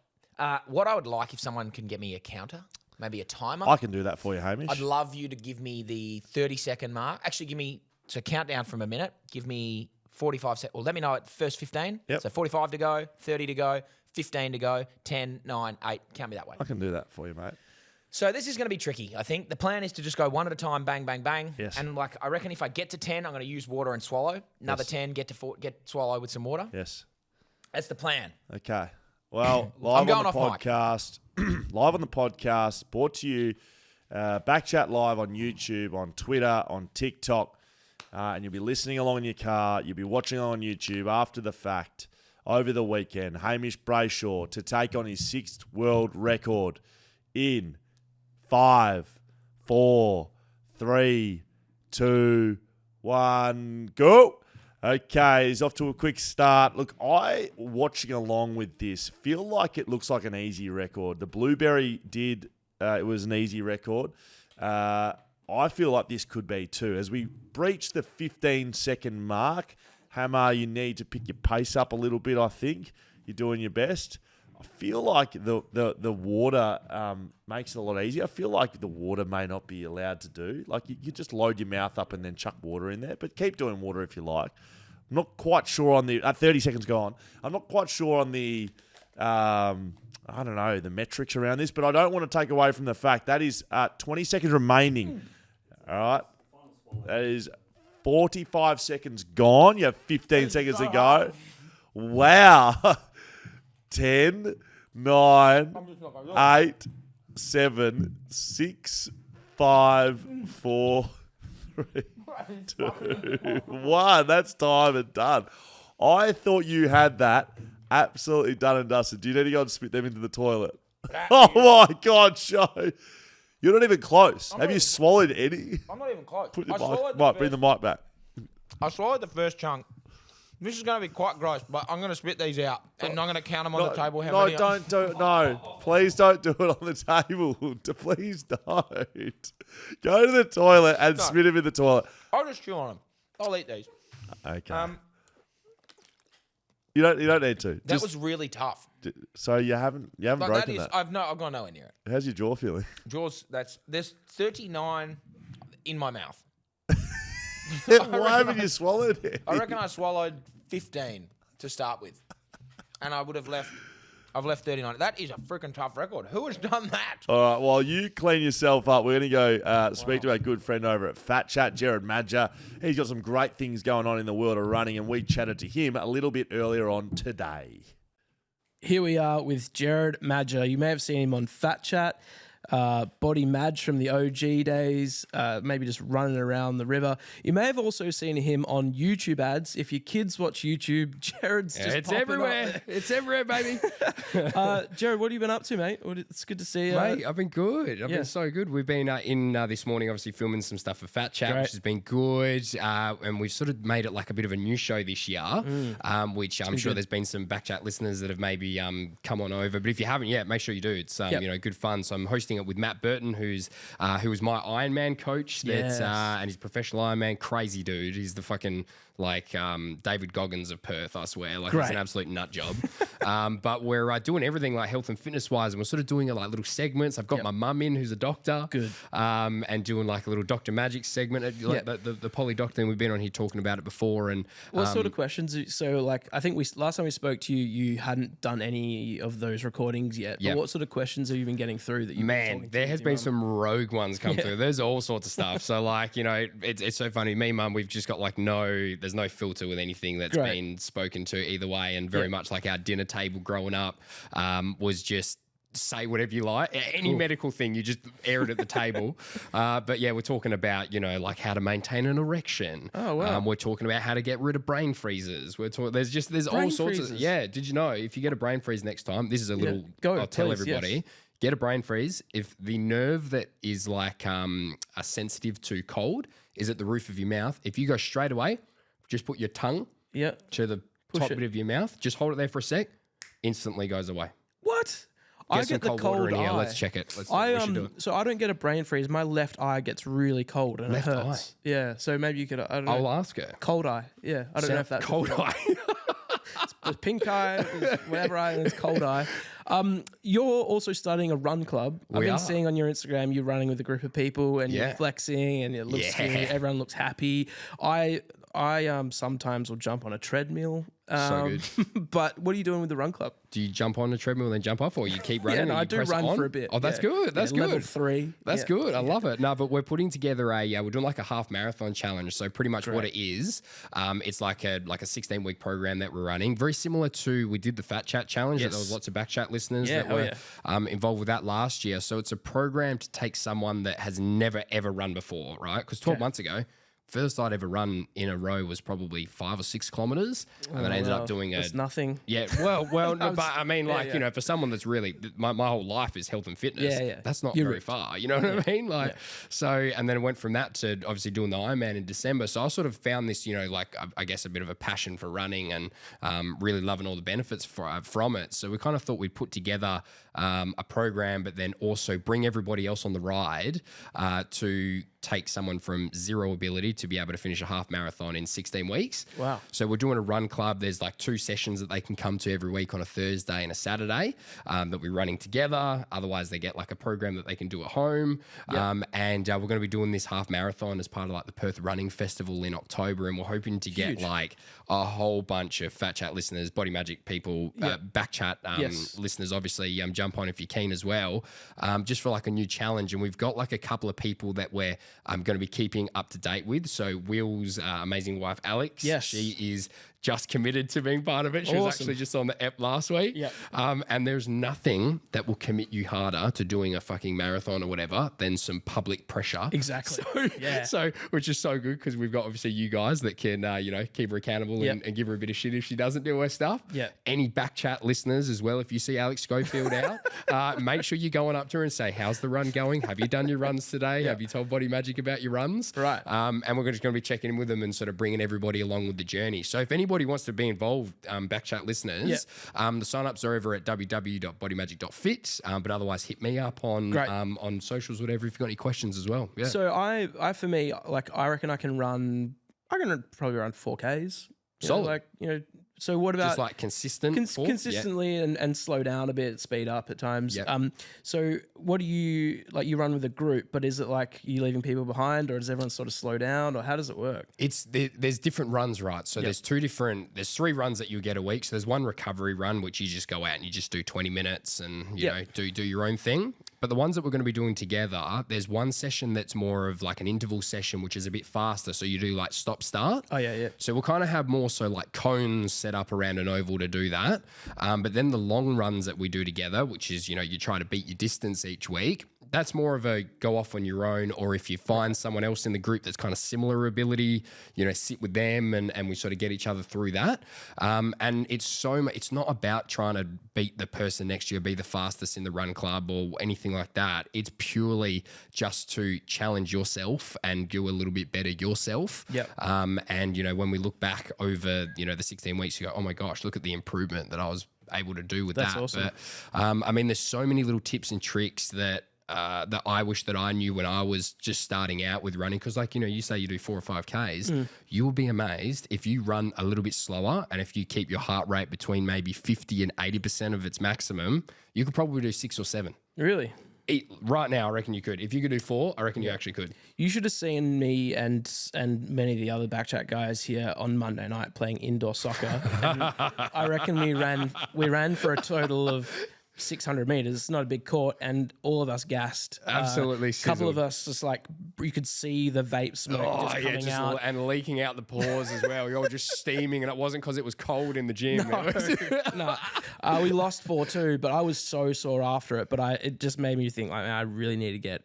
What I would like if someone can get me a counter, maybe a timer. I can do that for you, Hamish. I'd love you to give me the 30-second mark. Actually, count down from a minute. Give me 45 seconds. Well, let me know at first 15. Yep. So 45 to go, 30 to go, 15 to go, 10, 9, 8. Count me that way. I can do that for you, mate. So this is going to be tricky, I think. The plan is to just go one at a time, bang, bang, bang. Yes. And I reckon if I get to 10, I'm going to use water and swallow. Another 10, get swallow with some water. Yes. That's the plan. Okay. Well, I'm live on going the off mic. podcast. Live on the podcast, brought to you, BackChat Live on YouTube, on Twitter, on TikTok. And you'll be listening along in your car. You'll be watching on YouTube after the fact over the weekend. Hamish Brayshaw to take on his 6th world record in 5, 4, 3, 2, 1, go. Okay, he's off to a quick start. Look, watching along with this, feel like it looks like an easy record. The Blueberry it was an easy record. I feel like this could be too. As we breach the 15-second mark, Hammer, you need to pick your pace up a little bit, I think. You're doing your best. I feel like the water makes it a lot easier. I feel like the water may not be allowed to do. Like you just load your mouth up and then chuck water in there, but keep doing water if you like. I'm not quite sure on the 30 seconds gone. I'm not quite sure on the I don't know the metrics around this, but I don't want to take away from the fact that is 20 seconds remaining. All right, that is 45 seconds gone. You have 15 seconds to go. Wow. 10, 9, 8, 7, 6, 5, 4, 3, 2, 1. That's time and done. I thought you had that absolutely done and dusted. Do you need to go and spit them into the toilet? Oh my God, Show. You're not even close. Have you swallowed any? I'm not even close. Bring the mic back. I swallowed the first chunk. This is going to be quite gross, but I'm going to spit these out, and I'm going to count them on the table. Please don't do it on the table. Please don't. Go to the toilet and spit them in the toilet. I'll just chew on them. I'll eat these. Okay. You don't need to. That was really tough. So you haven't broken that. I've gone nowhere near it. How's your jaw feeling? Jaws. There's 39 in my mouth. Why haven't you swallowed it? I reckon I swallowed 15 to start with, and I've left 39. That is a freaking tough record. Who has done that? All right, while you clean yourself up, we're going to go speak to our good friend over at Fat Chat, Jared Madger. He's got some great things going on in the world of running, and we chatted to him a little bit earlier on today. Here we are with Jared Madger. You may have seen him on Fat Chat. Body Madge from the OG days, maybe just running around the river. You may have also seen him on YouTube ads. If your kids watch YouTube, Jared's just it's everywhere. Up. It's everywhere, baby. Jared, what have you been up to, mate? It's good to see you. Mate, I've been good. I've been so good. We've been in this morning, obviously filming some stuff for Fat Chat, which has been good. And we've sort of made it like a bit of a new show this year, which I'm sure there's been some BackChat listeners that have maybe come on over. But if you haven't yet, make sure you do. It's good fun. So I'm hosting it with Matt Burton, who was my Ironman coach. And he's a professional Ironman, crazy dude. He's the fucking David Goggins of Perth, I swear. He's an absolute nut job. But we're doing everything like health and fitness wise, and we're sort of doing like little segments. I've got my mum in, who's a doctor, good, and doing like a little Dr. Magic segment, the poly doctor. And we've been on here talking about it before. And what sort of questions? So I think last time we spoke to you, you hadn't done any of those recordings yet. But what sort of questions have you been getting through that you've there has been some rogue ones come through. There's all sorts of stuff. So it's so funny. Me and Mum, we've just got there's no filter with anything that's been spoken to either way, and very much like our dinner table growing up was just say whatever you like. Any medical thing, you just air it at the table. But we're talking about, how to maintain an erection. Oh, wow. We're talking about how to get rid of brain freezes. There's all sorts of... Yeah, did you know, if you get a brain freeze next time, this is a little... I'll tell everybody. Yes. Get a brain freeze. If the nerve that is sensitive to cold is at the roof of your mouth, if you go straight away, just put your tongue to the top bit of your mouth, just hold it there for a sec, instantly goes away. What? I get the cold water in here. Let's check it. So I don't get a brain freeze. My left eye gets really cold and it hurts. Yeah, so maybe you could. I'll ask her. Cold eye. Yeah, I don't know if that's cold eye. It's pink eye, whatever eye, and it's cold eye. You're also starting a run club. I've been seeing on your Instagram you're running with a group of people and you're flexing and it looks good. Everyone looks happy. I sometimes will jump on a treadmill. So good. But what are you doing with the run club? Do you jump on the treadmill and then jump off, or you keep running? No, I do run for a bit. Oh, that's good. That's good. Level 3. That's good. I love it. No, but we're putting together we're doing like a half marathon challenge. So pretty much what it is, it's like a 16-week program that we're running. Very similar to, we did the Fat Chat challenge. There was lots of BackChat listeners that were involved with that last year. So it's a program to take someone that has never ever run before, right? Because 12 months ago, first I'd ever run in a row was probably 5 or 6 kilometers, and then I ended up doing That's nothing. Yeah, well, no, but I mean, like, you know, for someone that's really, my whole life is health and fitness. That's not very far. You know what I mean? Like, so, and then it went from that to obviously doing the Ironman in December. So I sort of found this, you know, like, I guess a bit of a passion for running and really loving all the benefits from it. So we kind of thought we'd put together a program, but then also bring everybody else on the ride to take someone from zero ability to be able to finish a half marathon in 16 weeks. Wow. So we're doing a run club. There's like 2 sessions that they can come to every week on a Thursday and a Saturday that we're running together. Otherwise, they get like a program that they can do at home. And we're going to be doing this half marathon as part of like the Perth Running Festival in October. And we're hoping to get like a whole bunch of Fat Chat listeners, Body Magic people, BackChat listeners, obviously jump on if you're keen as well, just for like a new challenge. And we've got like a couple of people that we're going to be keeping up to date with. So Will's amazing wife, Alex, she is just committed to being part of it. She was actually just on the ep last week. And there's nothing that will commit you harder to doing a fucking marathon or whatever than some public pressure. Exactly. So which is so good because we've got obviously you guys that can, you know, keep her accountable and give her a bit of shit if she doesn't do her stuff. Any BackChat listeners as well, if you see Alex Schofield out, make sure you're going up to her and say, how's the run going? Have you done your runs today? Have you told Body Magic about your runs? Right. And we're just going to be checking in with them and sort of bringing everybody along with the journey. So if anybody wants to be involved, BackChat listeners, the sign-ups are over at www.bodymagic.fit, but otherwise hit me up on socials, whatever, if you've got any questions as well. So I for me, like, I reckon I can probably run 4Ks. Solid. Like, you know, so what about just like consistent consistently and slow down a bit, speed up at times. So what do you like? You run with a group, but is it like you leaving people behind, or does everyone sort of slow down, or how does it work? There's different runs, right? So there's 3 runs that you get a week. So there's one recovery run, which you just go out and you just do 20 minutes and you know do your own thing. But the ones that we're going to be doing together, there's one session that's more of like an interval session, which is a bit faster. So you do like stop start. So we'll kind of have more so like cones set up around an oval to do that. But then the long runs that we do together, which is, you know, you try to beat your distance each week, that's more of a go off on your own, or if you find someone else in the group that's kind of similar ability, you know, sit with them and we sort of get each other through that. And it's not about trying to beat the person next to you, be the fastest in the run club or anything like that. It's purely just to challenge yourself and do a little bit better yourself. And, you know, when we look back over, you know, the 16 weeks, you go, oh my gosh, look at the improvement that I was able to do with that. Awesome. But, I mean, there's so many little tips and tricks that I wish that I knew when I was just starting out with running. Because, like, you know, you say you do 4 or 5Ks, you will be amazed if you run a little bit slower and if you keep your heart rate between maybe 50 and 80% of its maximum, you could probably do 6 or 7. Really? Right now, I reckon you could. If you could do 4, I reckon you actually could. You should have seen me and many of the other BackChat guys here on Monday night playing indoor soccer. And I reckon we ran for a total of 600 meters. It's not a big court, and all of us gassed. Absolutely, a couple of us just like you could see the vape smoke just coming out and leaking out the pores as well. You're all just steaming, and it wasn't because it was cold in the gym. No. We lost 4-2, but I was so sore after it. But it just made me think like I really need to get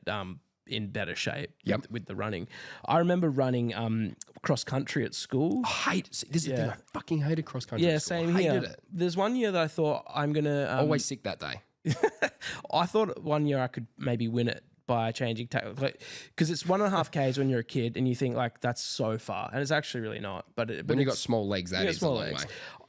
in better shape with the running. I remember running cross country at school. This is the thing, I fucking hated cross country. Yeah, same here. It. There's one year that I thought I'm gonna always sick that day. I thought one year I could maybe win it by changing tactics, because it's 1.5 Ks when you're a kid and you think like that's so far, and it's actually really not. But when you got small legs, that is a long way.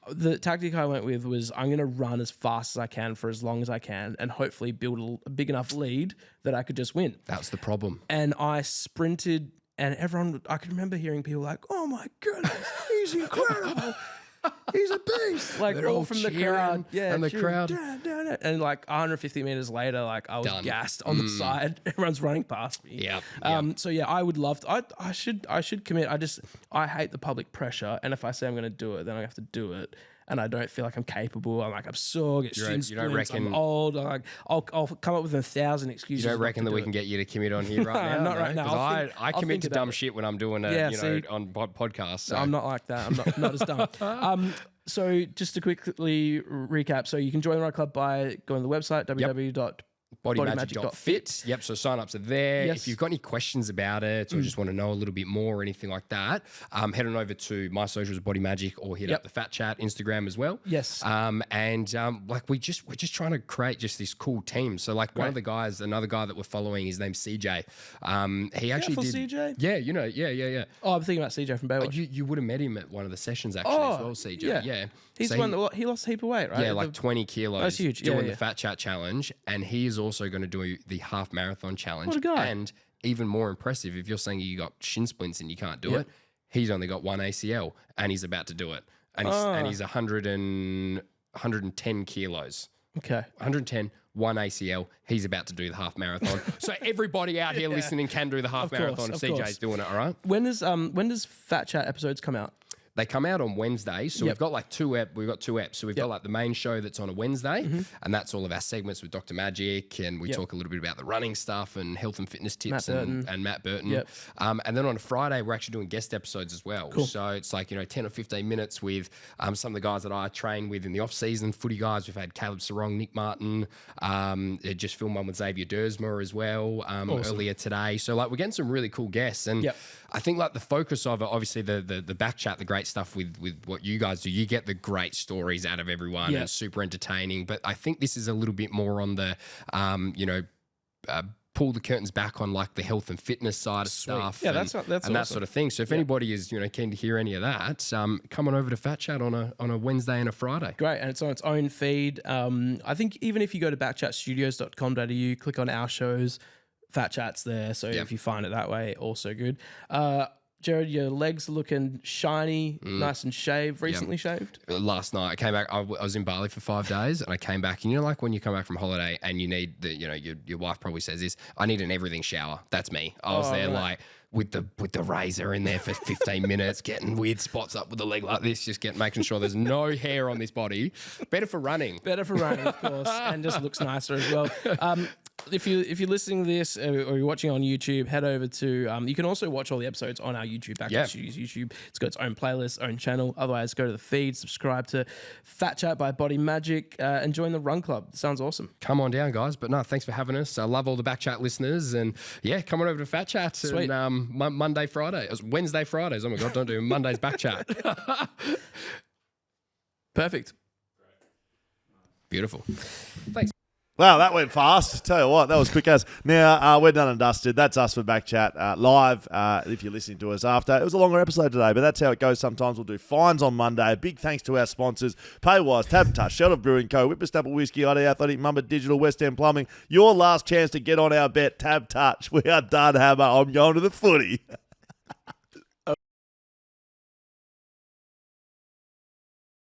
The tactic I went with was I'm going to run as fast as I can for as long as I can and hopefully build a big enough lead that I could just win. That's the problem. And I sprinted, and I could remember hearing people like, oh my goodness, he's incredible. he's a beast. Like They're all all from the cheering, crowd. Yeah, and the cheering, crowd. "Da, da, da." And like 150 meters later, like I was Done. gassed on the side. Everyone's running past me. Yep, So yeah, I would love to. I should commit. I hate the public pressure, and if I say I'm going to do it, then I have to do it. And I don't feel like I'm capable. I'm like, I'm sore, get shin splints, I'm old. I'll come up with 1,000 excuses. You don't reckon that we can get you to commit on here right now? Not right now. 'Cause I commit to dumb shit when I'm doing on podcasts. So. I'm not like that. I'm not as dumb. So just to quickly recap, so you can join the Ride Club by going to the website, bodymagic.fit. Yep, so sign-ups are there. Yes. If you've got any questions about it or just want to know a little bit more or anything like that, head on over to my socials, Body Magic, or hit up the Fat Chat Instagram as well. Yes. Like we're just trying to create just this cool team. So like one of the guys, another guy that we're following, his name's CJ. He actually did CJ? Yeah, you know, yeah. Oh, I'm thinking about CJ from Baywatch. You would have met him at one of the sessions actually as well, CJ. Yeah. He's the one that he lost a heap of weight, right? Yeah, like 20 kilos. That's huge. Doing the Fat Chat Challenge. And he is also going to do the half marathon challenge. What a guy. And even more impressive, if you're saying you got shin splints and you can't do it, he's only got one ACL and he's about to do it. And he's 110 kilos. Okay. 110, one ACL. He's about to do the half marathon. So everybody out here listening can do the half marathon if CJ's doing it, all right? When does Fat Chat episodes come out? They come out on Wednesday, so we've got like we've got two eps. So we've got like the main show that's on a Wednesday, and that's all of our segments with Dr. Magic, and we talk a little bit about the running stuff and health and fitness tips and Matt Burton. Yep. And then on a Friday, we're actually doing guest episodes as well. Cool. So it's like, 10 or 15 minutes with some of the guys that I train with in the off-season, footy guys. We've had Caleb Sarong, Nick Martin, just filmed one with Xavier Dersmer as well earlier today. So like we're getting some really cool guests. And I think like the focus of it, obviously the back chat, the great stuff with what you guys do, you get the great stories out of everyone and super entertaining. But I think this is a little bit more on the, pull the curtains back on like the health and fitness side of stuff. Yeah, that's and awesome. that sort of thing. So if anybody is, keen to hear any of that, come on over to Fat Chat on a Wednesday and a Friday. Great. And it's on its own feed. I think even if you go to backchatstudios.com.au, click on our shows, Fat Chat's there. So if you find it that way, also good. Jared, your legs are looking shiny, nice and shaved, recently shaved? Last night, I came back. I was in Bali for 5 days, and I came back. And like when you come back from holiday and you need your wife probably says this, I need an everything shower. That's me. I was there like with the razor in there for 15 minutes, getting weird spots up with the leg like this, just making sure there's no hair on this body. Better for running. Of course, and just looks nicer as well. If you're listening to this or you're watching on YouTube, head over to. You can also watch all the episodes on our YouTube, BackChat Studios YouTube. It's got its own playlist, own channel. Otherwise, go to the feed, subscribe to Fat Chat by Body Magic, and join the Run Club. Sounds awesome. Come on down, guys. But no, thanks for having us. I love all the BackChat listeners, and come on over to Fat Chat. Sweet. And, Monday, Friday. It was Wednesday, Fridays. Oh my God, don't do Monday's BackChat. Perfect. Beautiful. Thanks. Wow, that went fast. Tell you what, that was quick as. Now, we're done and dusted. That's us for BackChat live. If you're listening to us after. It was a longer episode today, but that's how it goes sometimes. We'll do fines on Monday. A big thanks to our sponsors, Paywise, TABtouch, Shelter Brewing Co, Whippersnapple Whisky, ID Athletic, Mamba Digital, West End Plumbing. Your last chance to get on our bet, TABtouch. We are done, Hammer. I'm going to the footy.